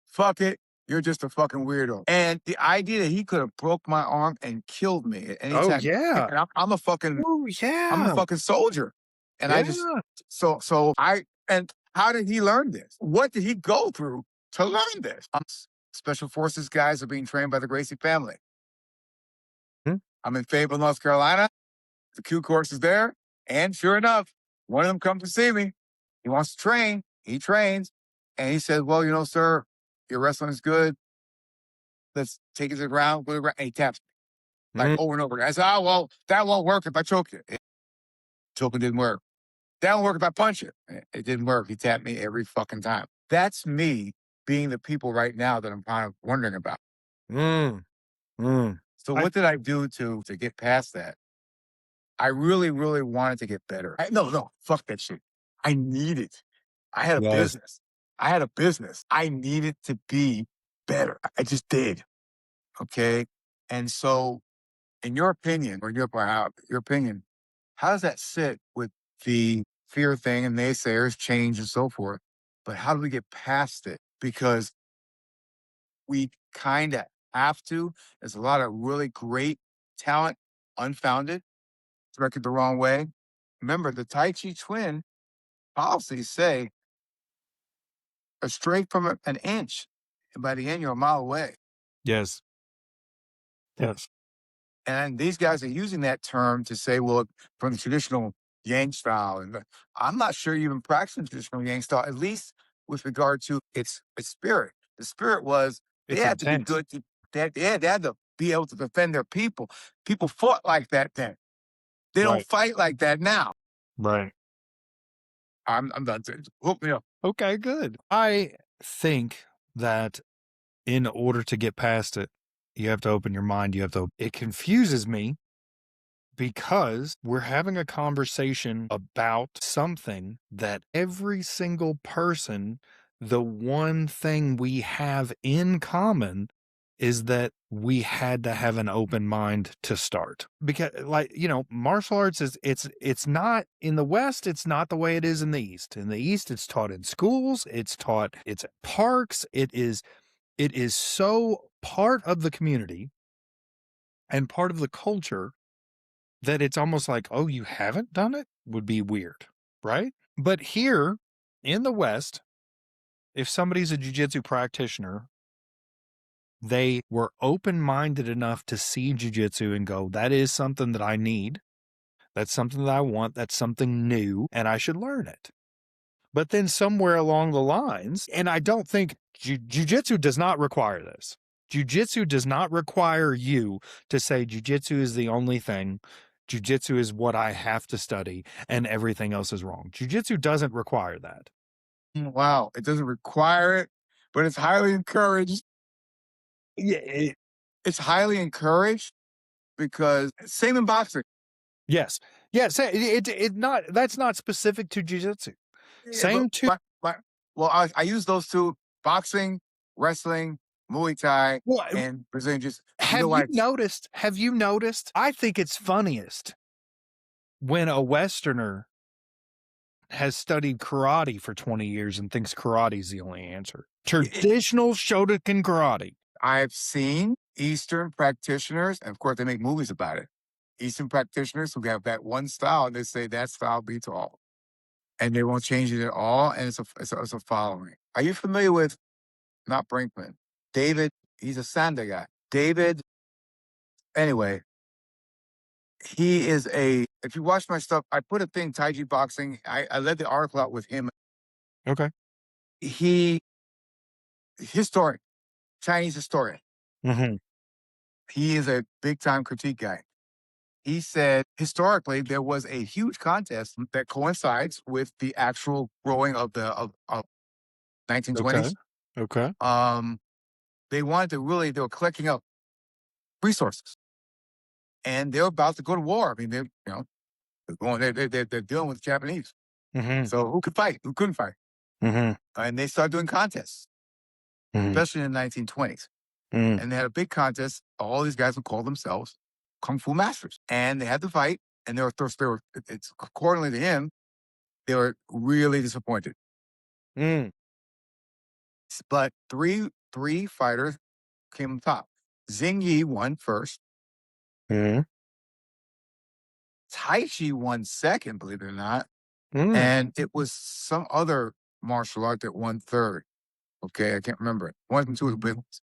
Fuck it. You're just a fucking weirdo. And the idea that he could have broke my arm and killed me at any Oh time. yeah. And I'm a fucking Oh I'm a yeah. fucking soldier. And I just Yeah. and how did he learn this? What did he go through to learn this? Special forces guys are being trained by the Gracie family. Hmm. I'm in Fayetteville, North Carolina. The Q course is there. And sure enough, one of them comes to see me. He wants to train. He trains. And he says, well, sir, your wrestling is good. Let's take it to the ground. Go to the ground. And he taps me like Mm. over and over again. I said, oh, well, that won't work if I choke you. Choking didn't work. That won't work if I punch you. It didn't work. He tapped me every fucking time. That's me being the people right now that I'm kind of wondering about. Mm. Mm. So what did I do to get past that? I really, really wanted to get better. No, fuck that shit. I needed. I had a Yes. business. I needed to be better. I just did. Okay. And so, in your opinion, or your opinion, how does that sit with the fear thing and naysayers, change, and so forth? But how do we get past it? Because we kind of have to. There's a lot of really great talent, unfounded, directed the wrong way. Remember, the Tai Chi twin policies say a straight from an inch, and by the end, you're a mile away. Yes. Yes. And these guys are using that term to say, well, from the traditional Yang style. And I'm not sure you even practicing traditional Yang style, at least with regard to its spirit. The spirit was they It's had to be intense. good. They had to be able to defend their people. People fought like that then. They don't Right. fight like that now. Right. I'm done. Hook me up. Okay, good. I think that in order to get past it, you have to open your mind. It confuses me because we're having a conversation about something that every single person, the one thing we have in common is that we had to have an open mind to start. Because martial arts it's not in the West, it's not the way it is in the East. In the East, it's taught in schools, it's at parks, it is so part of the community and part of the culture that it's almost like, oh, you haven't done it would be weird, right? But here in the West, if somebody's a jiu-jitsu practitioner, they were open-minded enough to see jiu-jitsu and go, that is something that I need. That's something that I want. That's something new, and I should learn it. But then somewhere along the lines, and I don't think jiu-jitsu does not require this. Jiu-jitsu does not require you to say jiu-jitsu is the only thing. Jiu-jitsu is what I have to study and everything else is wrong. Jiu-jitsu doesn't require that. Wow. It doesn't require it, but it's highly encouraged. Yeah, it's highly encouraged because same in boxing. Yes. Yes. That's not specific to jiu-jitsu. Same to. Well, I use those two: boxing, wrestling, Muay Thai, and Brazilian Jiu-Jitsu. Have you noticed? I think it's funniest when a Westerner has studied karate for 20 years and thinks karate is the only answer. Traditional Shotokan karate. I've seen Eastern practitioners, and of course they make movies about it. Eastern practitioners who have that one style, and they say that style beats all. And they won't change it at all, and it's a following. Are you familiar with, not Brinkman, David? He's a Sanda guy. David, anyway, he is if you watch my stuff, I put a thing, Tai Chi boxing. I led the article out with him. Okay. Historian, Chinese historian. Mm-hmm. He is a big time critique guy. He said historically there was a huge contest that coincides with the actual growing of the 1920s. Okay. They were collecting up resources, and they're about to go to war. I mean, they're dealing with the Japanese. Mm-hmm. So who could fight? Who couldn't fight? Mm-hmm. And they started doing contests, especially in the 1920s. Mm-hmm. And they had a big contest. All these guys would call themselves Kung Fu masters. And they had to fight. And it's accordingly to him, they were really disappointed. Mm. But 3 three fighters came on top. Xing Yi won first. Mm-hmm. Tai Chi won second, believe it or not. Mm. And it was some other martial art that won third. Okay, I can't remember it. One and two of the big ones.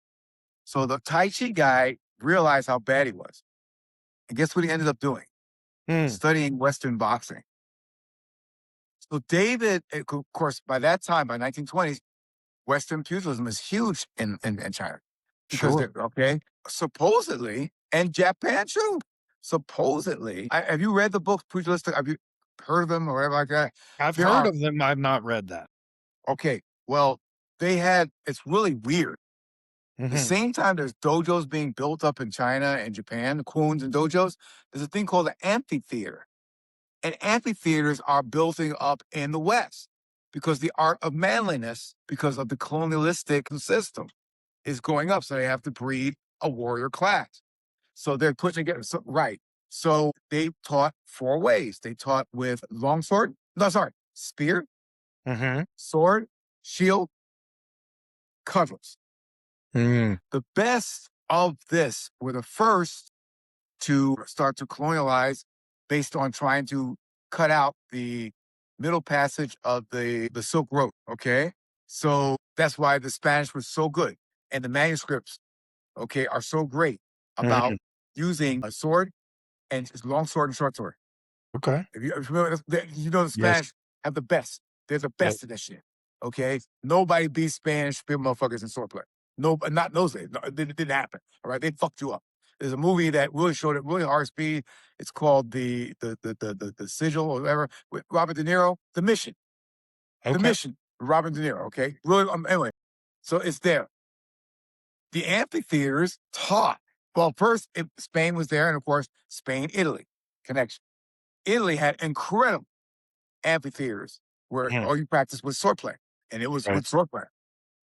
So the Tai Chi guy realized how bad he was. And guess what he ended up doing? Mm. Studying Western boxing. So David, of course, by that time, by 1920s, Western pugilism is huge in China. Because Sure. okay, supposedly, and Japan too. Supposedly, have you read the book Pugilistic? Have you heard of them or whatever like that? I've There heard are of them. I've not read that. okay. Well, they had. It's really weird. The Mm-hmm. same time there's dojos being built up in China and Japan, kuns and dojos, there's a thing called an amphitheater. And amphitheaters are building up in the West because the art of manliness, because of the colonialistic system, is going up. So they have to breed a warrior class. So they're putting together, right. So they taught four ways. They taught with longsword, no, sorry, spear, Mm-hmm. sword, shield, cutlass. Mm. The best of this were the first to start to colonialize based on trying to cut out the middle passage of the Silk Road. Okay. So that's why the Spanish was so good. And the manuscripts, okay, are so great Mm-hmm. about using a sword and long sword and short sword. Okay. If you remember, you know the Yes. Spanish have the best. They're the Yep. best of that shit. Okay, nobody beats Spanish motherfuckers in swordplay. No, not in those days. No, it didn't happen. All right, they fucked you up. There's a movie that really showed it really hard speed. It's called the Sigil or whatever with Robert De Niro. The Mission. The Okay. Mission. Robert De Niro. Okay, really. Anyway, so it's there. The amphitheaters taught. Well, first Spain was there, and of course Spain, Italy connection. Italy had incredible amphitheaters where Mm. all you practice was swordplay, and it was Right. with swordplay.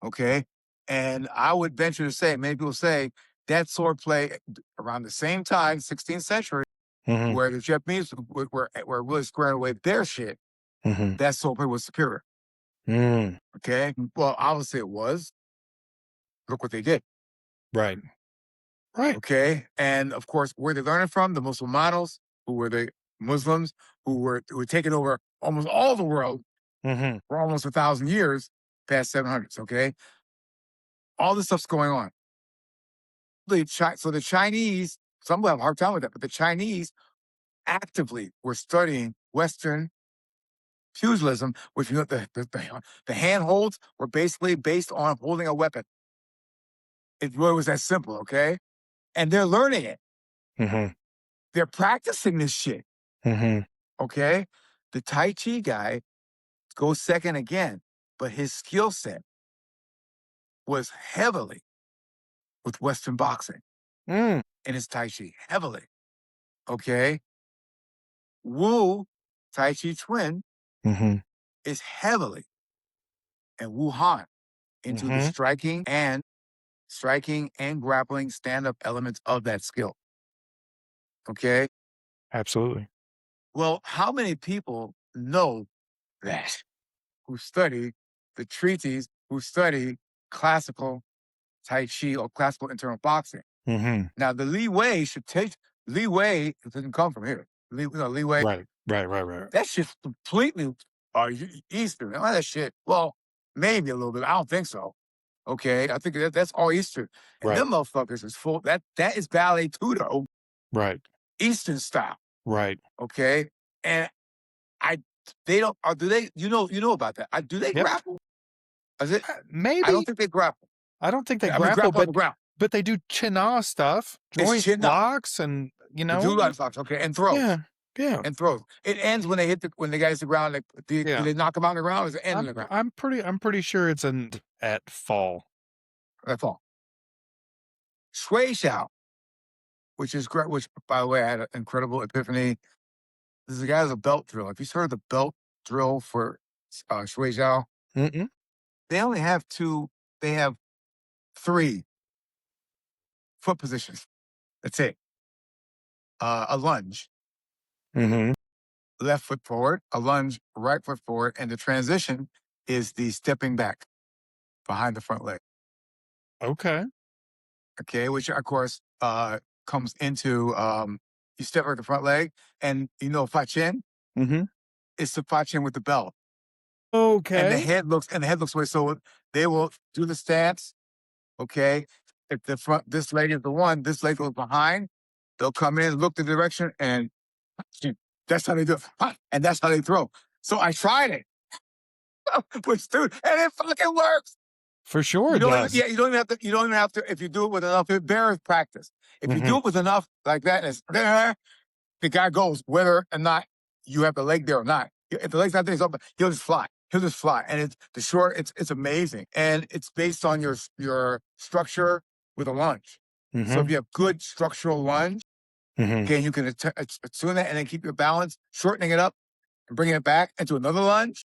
Okay, and I would venture to say, many people say that swordplay around the same time, 16th century, Mm-hmm. where the Japanese were really squaring away their shit. Mm-hmm. That swordplay was superior. Mm. Okay, well, obviously it was. Look what they did. Right. Right. Okay, and of course, where they learning from the Musulmanos, who were the Muslims, who were taking over almost all the world Mm-hmm. for almost 1,000 years, past 700s. Okay, all this stuff's going on. So the Chinese, some will have a hard time with that, but the Chinese actively were studying Western pugilism, which you know the handholds were basically based on holding a weapon. It really was that simple. Okay, and they're learning it. Mm-hmm. They're practicing this shit. Mm-hmm. Okay, the Tai Chi guy goes second again, but his skill set was heavily with Western boxing Mm. in his Tai Chi, heavily. Okay, Wu Tai Chi twin Mm-hmm. is heavily and Wuhan into the Mm-hmm. striking and grappling stand-up elements of that skill. Okay. Absolutely. Well, how many people know that who study the treaties, who study classical Tai Chi or classical internal boxing? Mm-hmm. Now, the Li Wei should take Li Wei. It didn't come from here. Li Wei. Right. Right. Right. Right. That shit's completely Eastern. All that shit. Well, maybe a little bit. I don't think so. Okay, I think that's all Eastern. And Right. them motherfuckers is full. That is ballet tudo, Right. Eastern style. Right. Okay, and I they don't. Or do they? You know about that? Do they Yep. grapple? Is it? I don't Maybe. think they grapple. I don't think they I mean, grapple, grapple on the but ground. they do chin-ah stuff, It's joint chin up. locks, and The do box. Okay, and throws. yeah, yeah, And throws. It ends when they hit when the guy hits the ground. Do yeah. they knock him out on the ground? Or is it end on the ground? I'm pretty sure it's at fall. That's all. Shui Xiao, which is great. Which, by the way, I had an incredible epiphany. This is a guy who's a belt drill. If you've heard of the belt drill for Shui Xiao, Mm-mm. they only have two. They have three foot positions. That's it. A lunge, Mm-hmm. left foot forward. A lunge, right foot forward, and the transition is the stepping back behind the front leg. Okay. Okay, which of course comes into you step with the front leg, and Fachin Mm-hmm. is the Fachin with the belt, and the Okay. head looks away. So they will do the stance. Okay, if the front this leg is the one, this leg goes behind. They'll come in, look the direction, and that's how they do it. And that's how they throw. So I tried it, which dude, and it fucking works. For sure You it don't even, does. yeah, you don't even have to. You don't even have to. If you do it with enough, it bears practice. If you Mm-hmm. do it with enough like that, and it's there, the guy goes whether or not you have the leg there or not. If the leg's not there, he'll just fly. He'll just fly, and it's the short. It's amazing, and it's based on your structure with a lunge. So if Mm-hmm. you have good structural lunge, Mm-hmm. okay, you can attune that and then keep your balance, shortening it up and bringing it back into another lunge.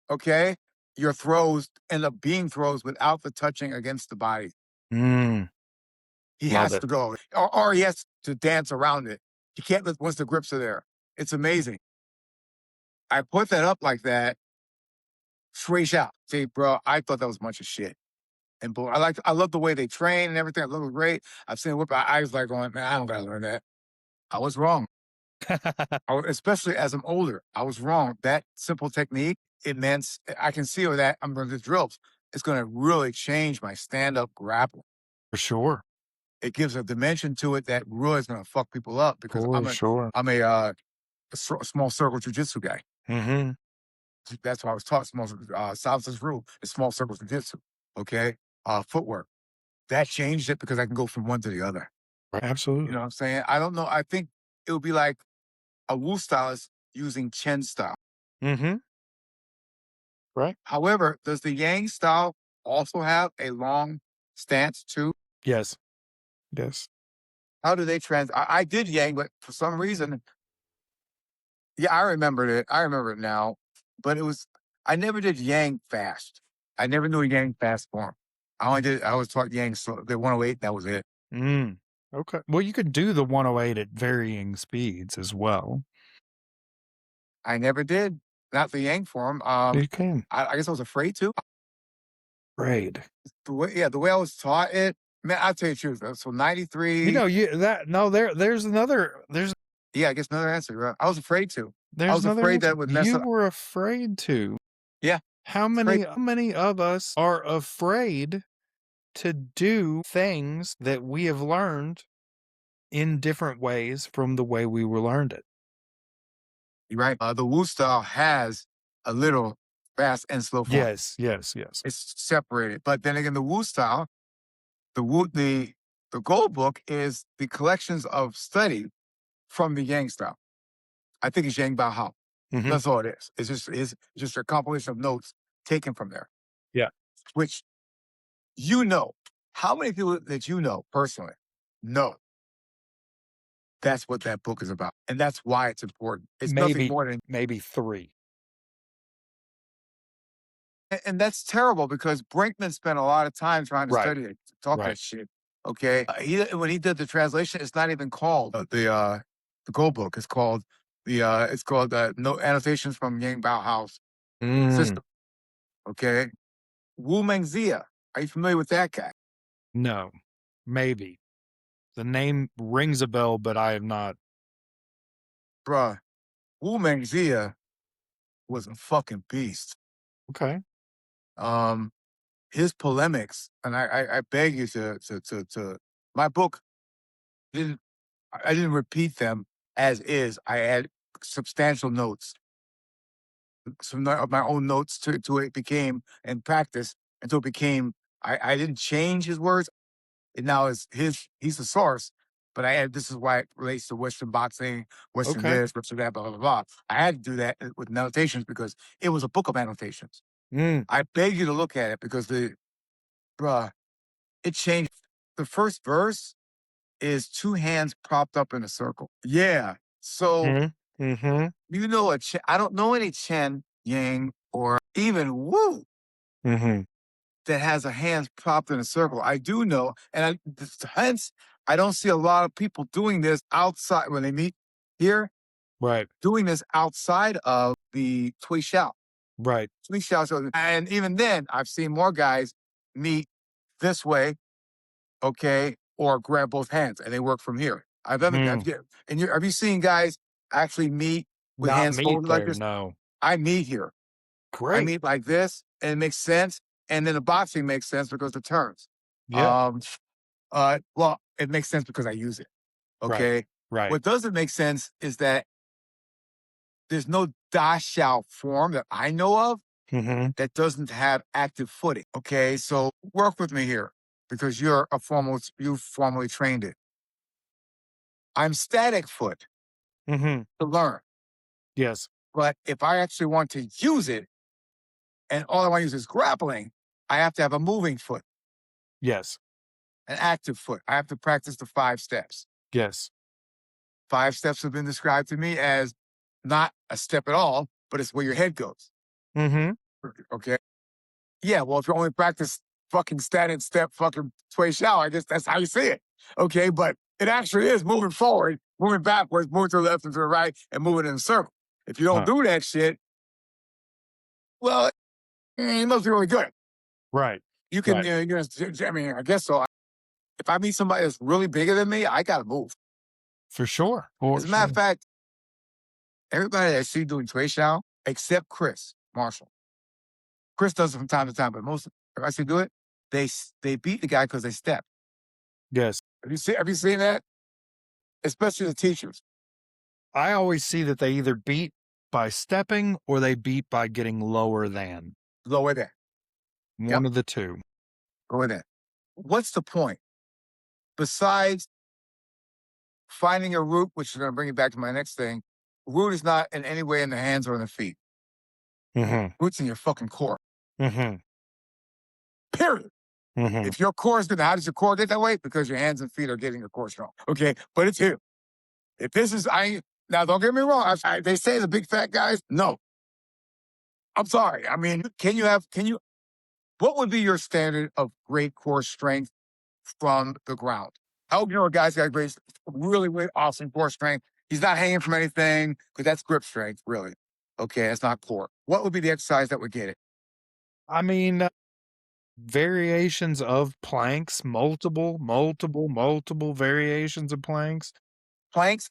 Okay, your throws end up being throws without the touching against the body. Mm. He Love has it. to go, or he has to dance around it. He can't let once the grips are there. It's amazing. I put that up like that, straight out. Say, bro, I thought that was a bunch of shit. And boy, I love the way they train and everything. I love it great. I've seen it whip. I was like going, man, I don't gotta learn that. I was wrong. Especially as I'm older, I was wrong. That simple technique, it meant I can see with that I'm going to do drills. It's going to really change my stand-up grappling. For sure. It gives a dimension to it that really is going to fuck people up because For sure. I'm a small circle jujitsu guy. Mm-hmm. That's why I was taught small South's rule is small circle jujitsu. Okay, footwork that changed it because I can go from one to the other. Right. You know Absolutely. what I'm saying? I don't know. I think it would be like a Wu stylist using Chen style. Mm-hmm. Right. However, does the Yang style also have a long stance too? Yes. Yes. How do they I did Yang, but for some reason, yeah, I remembered it. I remember it now, but I never did Yang fast. I never knew a Yang fast form. I was taught Yang slow, the 108, that was it. Mm. Okay. Well, you could do the 108 at varying speeds as well. I never did. Not the Yang form. You can. I guess I was afraid to. Great. The way I was taught it, man, I'll tell you the truth. So You 93, know, there's another yeah, I guess another answer. Right? I was afraid to. I there's was another afraid answer. that would mess You up. were afraid to. Yeah, afraid. How many of us are afraid to do things that we have learned in different ways from the way we were learned it? You're right. The Wu style has a little fast and slow form. Yes, yes, yes. It's separated. But then again, the Wu style, the gold book is the collections of study from the Yang style. I think it's Yang Bao Hao. Mhm. That's all it is. It's just a compilation of notes taken from there. Yeah. Which how many people that you know personally know that's what that book is about. And that's why it's important. It's nothing more than Maybe 3. and that's terrible because Brinkman spent a lot of time trying to Right. study it, to talk Right. that shit. Okay, when he did the translation, it's not even called the Gold Book. It's called No Annotations from Yang Bao House Mm, System. Okay, Wu Mengzia. Are you familiar with that guy, no. Maybe. The name rings a bell, but I have not. bruh? Wu Mengzia was a fucking beast. Okay. Um, his polemics, and I beg you to my book didn't I didn't repeat them as is. I add substantial notes, some of my own notes to it became and practice until it became. I didn't change his words. And now is he's the source, but I add this is why it relates to Western boxing, Western Okay. this, Western that, blah blah blah. I had to do that with annotations because it was a book of annotations. Mm, I beg you to look at it because bruh, it changed. The first verse is two hands propped up in a circle. Yeah. So mhm, mhm, I don't know any Chen, Yang, or even Wu mhm. that has a hands propped in a circle. I do know, and hence I don't see a lot of people doing this outside when they meet here, Right. doing this outside of the Tui Xiao. Right. Tui Xiao. And even then, I've seen more guys meet this way, okay, or grab both hands, and they work from here. I've done it. Mhm. Have you seen guys actually meet with Not hands meat folded like there, this? no. I meet here. I Great. meet like this, and it makes sense. And then the boxing makes sense because it turns. Yeah. Um, well, it makes sense because I use it. Right. Okay. Right. What doesn't make sense is that there's no Da Shao form that I know of Mhm. that doesn't have active footing. Okay. So work with me here because you formally trained it. I'm static foot Mhm. to learn. Yes. But if I actually want to use it and all I want to use is grappling, I have to have a moving foot, Yes. an active foot. I have to practice the 5 steps. Yes. 5 steps have been described to me as not a step at all, but it's where your head goes. Mhm. Okay. Yeah. Well, if you only practice fucking static step, fucking sway shower, I guess that's how you see it. Okay. But it actually is moving forward, moving backwards, moving to the left and to the right, and moving in a circle. If you don't Huh. do that shit, well, you must be really good. Right. You can, Right. I mean, I guess so. If I meet somebody that's really bigger than me, I got to move. For sure. As For a matter of sure. fact, everybody that I see doing Tway Shao, except Chris Marshall. Chris does it from time to time, but most if I see do it, they beat the guy because they step. Yes. Have you seen that? Especially the teachers. I always see that they either beat by stepping or they beat by getting lower than. Lower there. One Yep. of the two. Go in there. What's the point? Besides finding a root, which is going to bring you back to my next thing, root is not in any way in the hands or in the feet. Mhm. Root's in your fucking core. Mhm. Period. Mhm. If your core is good, how does your core get that way? Because your hands and feet are getting your core strong. Okay. But it's here. If this is, now don't get me wrong. They say the big fat guys. No, I'm sorry. I mean, what would be your standard of great core strength from the ground? I hope you know a guy's got great, really, really awesome core strength. He's not hanging from anything because that's grip strength, really. Okay, that's not core. What would be the exercise that would get it? I mean, variations of planks, multiple variations of planks. Planks,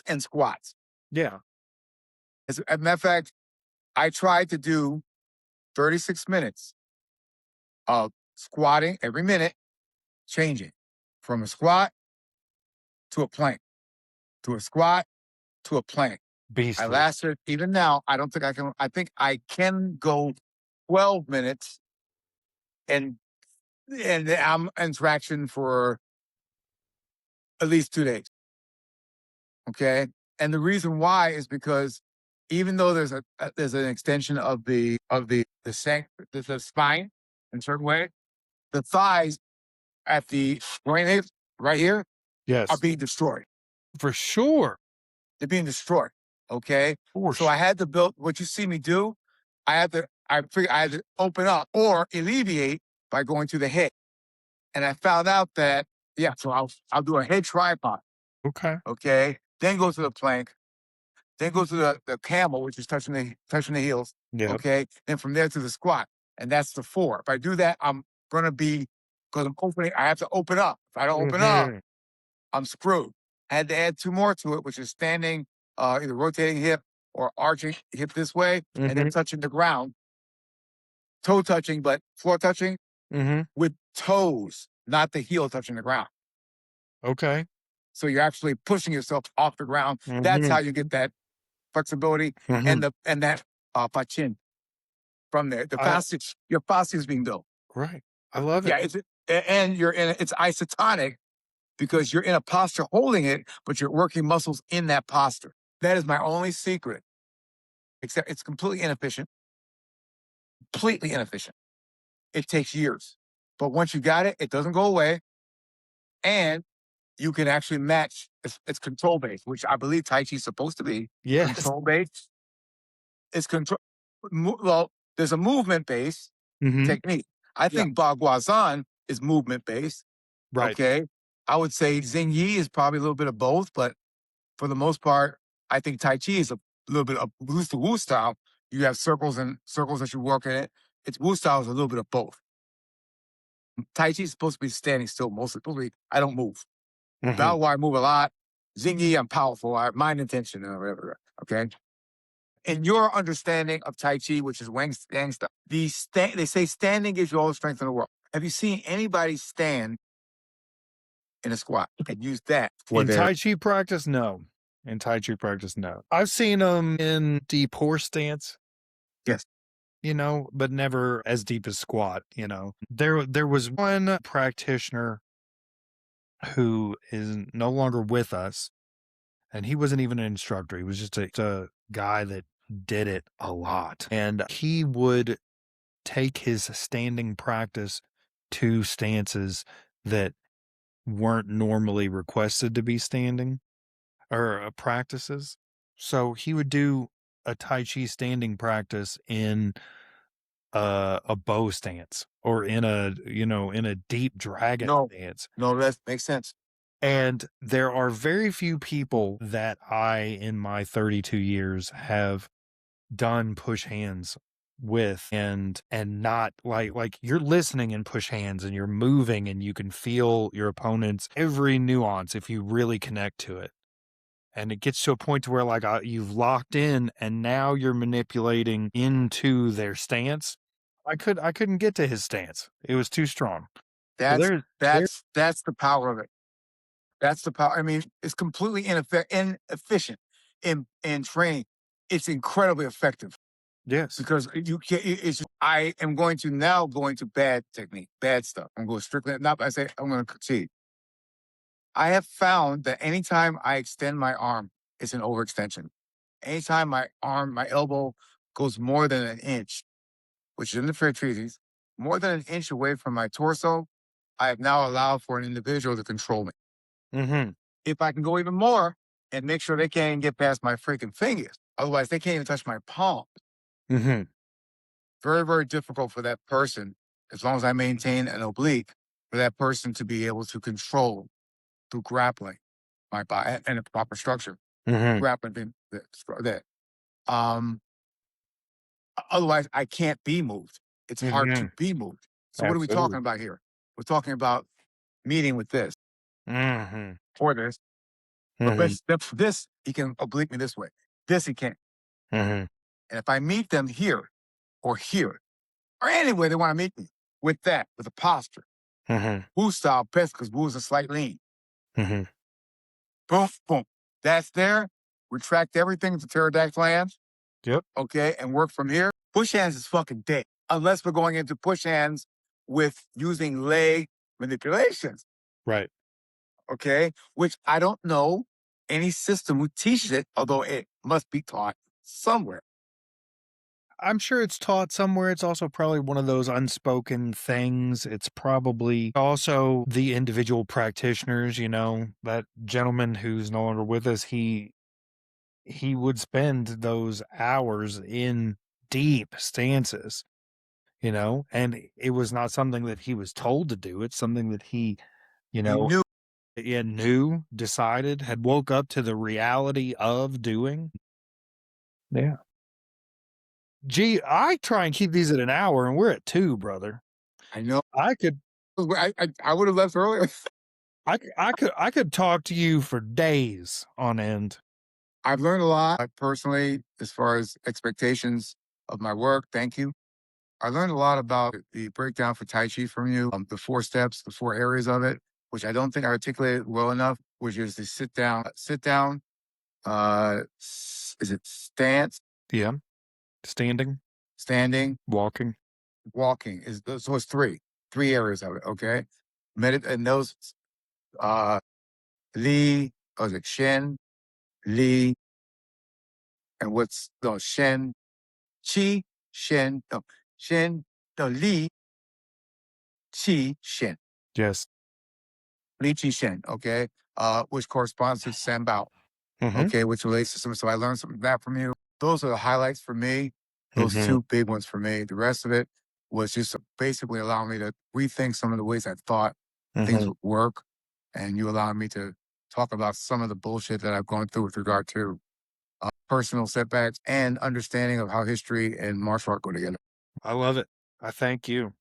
and squats. Yeah. As a matter of fact, I tried to do 36 minutes of squatting every minute, changing from a squat to a plank, to a squat to a plank. I Beastly. lasted, even now, I think I can go 12 minutes and I'm in traction for at least 2 days. Okay. And the reason why is because even though there's an extension of the spine in a certain way, the thighs at the groin hips right here are Yes. being destroyed. For sure. They're being destroyed. Okay. For So I sure. had to build what you see me do. I figured I had to open up or alleviate by going to the head. And I found out that, yeah, so I'll do a head tripod. Okay. Okay. Then go to the plank. Then go to the camel, which is touching the heels. Yep. Okay. Then from there to the squat. And that's the 4. If I do that, I'm gonna be because I'm opening, I have to open up. If I don't open up, Mhm. I'm screwed. I had to add 2 more to it, which is standing, either rotating hip or arching hip this way, and then Mhm. touching the ground, toe touching, but floor touching Mhm. with toes, not the heel touching the ground. Okay. So you're actually pushing yourself off the ground. That's how Mhm. you get that flexibility Mhm. and that pachin from there. I Your fascia is being built. Right. I love it. Yeah, and it's isotonic because you're in a posture holding it, but you're working muscles in that posture. That is my only secret. Except it's completely inefficient. It takes years. But once you got it, it doesn't go away. And you can actually match, it's control based, which I believe Tai Chi is supposed to be Yes. control based. It's control. Well, there's a movement based Mhm. technique. I Yeah. think Baguazhang is movement based. Right. Okay. I would say Xing Yi is probably a little bit of both, but for the most part, I think Tai Chi is a little bit of loose to Wu style. You have circles and circles that you work in it. It's Wu style is a little bit of both. Tai Chi is supposed to be standing still mostly. Supposed to be, I don't move. Mhm. Bao I move a lot. Zingy, I'm powerful. I have mind intention or whatever. Okay. In your understanding of Tai Chi, which is Wang Stang stuff, they say standing gives you all the strength in the world. Have you seen anybody stand in a squat and use that for In their? Tai Chi practice, no. In Tai Chi practice, no. I've seen them in deep horse stance, Yes. but never as deep as squat, There was one practitioner who is no longer with us, and he wasn't even an instructor. He was just a guy that did it a lot. And he would take his standing practice to stances that weren't normally requested to be standing or practices. So he would do a Tai Chi standing practice in a bow stance or in a deep dragon No, stance. no, that makes sense. And there are very few people that I, in my 32 years, have done push hands with and not like you're listening and push hands and you're moving and you can feel your opponent's every nuance if you really connect to it. And it gets to a point to where you've locked in and now you're manipulating into their stance. I couldn't get to his stance. It was too strong. So That's there that's the power of it. That's the power. I mean, it's completely inefficient in training. It's incredibly effective yes. because you can't. I am going to now go into bad technique, bad stuff. I'm going strictly. Not I say I'm going to concede. I have found that anytime I extend my arm, it's an overextension. Anytime my elbow goes more than an inch, which is in the fair treaties, more than an inch away from my torso, I have now allowed for an individual to control me. Mm-hmm. If I can go even more and make sure they can't even get past my freaking fingers, otherwise they can't even touch my palm. Mm-hmm. Very, very difficult for that person, as long as I maintain an oblique, for that person to be able to control through grappling my body and a proper structure. Mm-hmm. Grappling being that. Um, Otherwise, I can't be moved. It's hard Mm-hmm. to be moved. So what are we talking Absolutely. about here? We're talking about meeting with this Mm-hmm. or this. But Mm-hmm. this, he can oblique me this way. This he can't. Mm-hmm. And if I meet them here or here or anywhere they want to meet me with that, with a posture, Mm-hmm. Wu style best because Wu is a slight lean. Mm-hmm. Boom, boom. That's there. Retract everything to pterodactyl hands. Yep. Okay. And work from here. Push hands is fucking dead. Unless we're going into push hands with using leg manipulations. Right. Okay. Which I don't know any system who teaches it, although it must be taught somewhere. I'm sure it's taught somewhere. It's also probably one of those unspoken things. It's probably also the individual practitioners, that gentleman who's no longer with us, he would spend those hours in deep stances, and it was not something that he was told to do. It's something that you He know, knew. knew, decided, had woke up to the reality of doing. Yeah. Gee, I try and keep these at an hour and we're at 2, brother. I know. I could I would have left earlier. I could talk to you for days on end. I've learned a lot personally as far as expectations of my work. Thank you. I learned a lot about the breakdown for Tai Chi from you, the 4 steps, the 4 areas of it, which I don't think I articulated well enough, which is the sit down, is it stance, Yeah. Standing, standing, walking. walking? So it's 3 areas of it. Okay. And those, uh, Li, is it Shen, Li, and no, Shen, Qi, Shen, no, Shen, no, Li, Qi, Shen. Yes. Li Qi Shen, okay, which corresponds to Sanbao, Mhm. okay, which relates to some. So I learned some of that from you. Those are the highlights for me. Those Mhm. 2 big ones for me. The rest of it was just basically allowing me to rethink some of the ways I thought things Mhm. would work, and you allowed me to talk about some of the bullshit that I've gone through with regard to personal setbacks and understanding of how history and martial art go together. I love it. I thank you.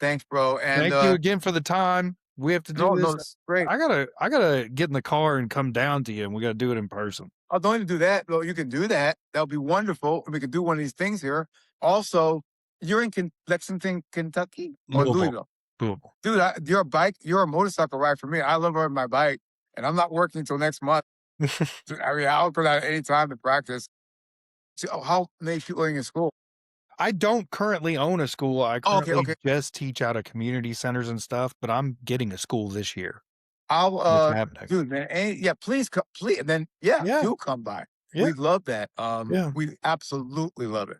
Thanks, bro. And Thank you again for the time. We have to do no, this. it's great. I gotta get in the car and come down to you, and we gotta do it in person. Oh, don't even do that. Well, you can do that. That'll be wonderful. We can do one of these things here. Also, you're in Lexington, Kentucky, or Louisville. Louisville. Dude, you're a motorcycle ride for me. I love riding my bike, and I'm not working until next month. I mean, I'll put out any time to practice. So, how many people are in your school? I don't currently own a school. I Oh, okay, currently okay. just teach out of community centers and stuff, but I'm getting a school this year. I'll What's happening? dude, man, yeah, please come, please, and then Yeah. do come by. Yeah. We'd love that. Yeah. We absolutely love it.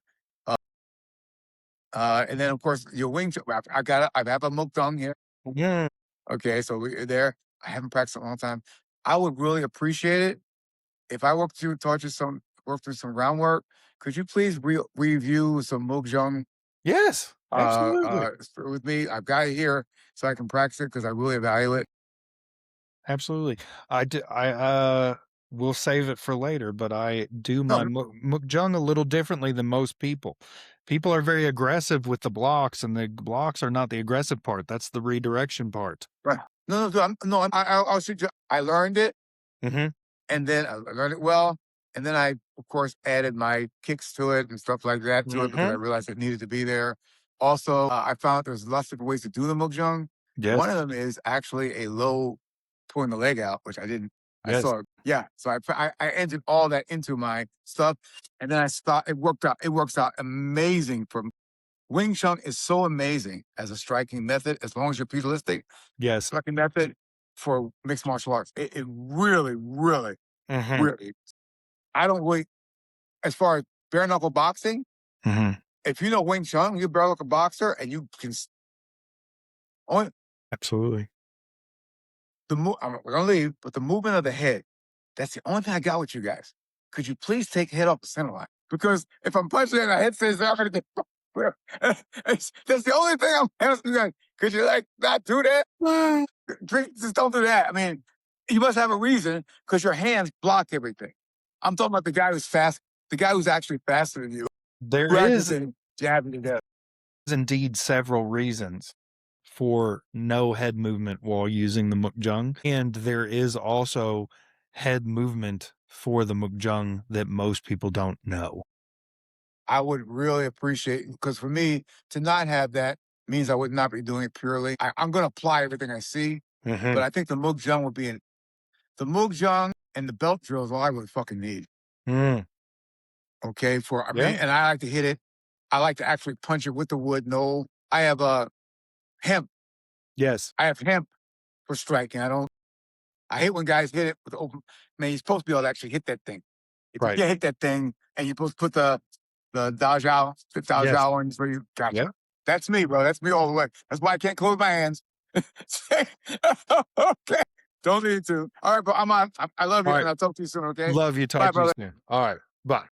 And then of course your wing chun. I have a mukdong here. Yeah. Okay, so we're there. I haven't practiced in a long time. I would really appreciate it if I work through some groundwork. Could you please review some mukdong Yes. Absolutely. with me? I've got it here so I can practice it because I really value it. Absolutely. Will save it for later, but I do No, my mukjung a little differently than most people. People are very aggressive with the blocks, and the blocks are not the aggressive part. That's the redirection part. right. I'll shoot you. I learned it, Mhm. and then I learned it well, and then I, of course, added my kicks to it and stuff like that to it because I Mhm. realized it needed to be there. Also, I found there's lots of different ways to do the mukjung. Yes. One of them is actually a low pulling the leg out, which I didn't. I Yes. saw, yeah. So I entered all that into my stuff, and then I thought it worked out. It works out amazing. From Wing Chun is so amazing as a striking method, as long as you're pugilistic. Yes. Striking method for mixed martial arts. It really, really, Mhm. really. I don't really, as far as bare knuckle boxing. Mhm. If you know Wing Chun, you're a bare knuckle boxer, and you can. Only Absolutely. we're gonna leave, but the movement of the head. That's the only thing I got with you guys. Could you please take head off the center line? Because if I'm punching and the head stays there, I'm gonna get. That's the only thing I'm asking you guys. Could you not do that? Just don't do that. I mean, you must have a reason because your hands block everything. I'm talking about the guy who's fast, the guy who's actually faster than you. There Rather is than jabbing to death. indeed several reasons for no head movement while using the mukjung, and there is also head movement for the mukjung that most people don't know. I would really appreciate, because for me to not have that means I would not be doing it purely. I'm going to apply everything I see, but I think the mukjung would be the mukjung and the belt drill is all I would fucking need. Mm. Okay, Yeah. and I like to hit it. I like to actually punch it with the wood. No, I have hemp. Yes. I have hemp for striking. I hate when guys hit it with open. Man, you're supposed to be able to actually hit that thing. If you Right. can't hit that thing, and you're supposed to put the dajao, Yes. on where you gotcha. Yeah. That's me, bro. That's me all the way. That's why I can't close my hands. Okay. Don't need to. All right, bro. I'm on. I love you, All right. and I'll talk to you soon, okay? Love you. Bye, Talk to you brother. soon. All right. Bye.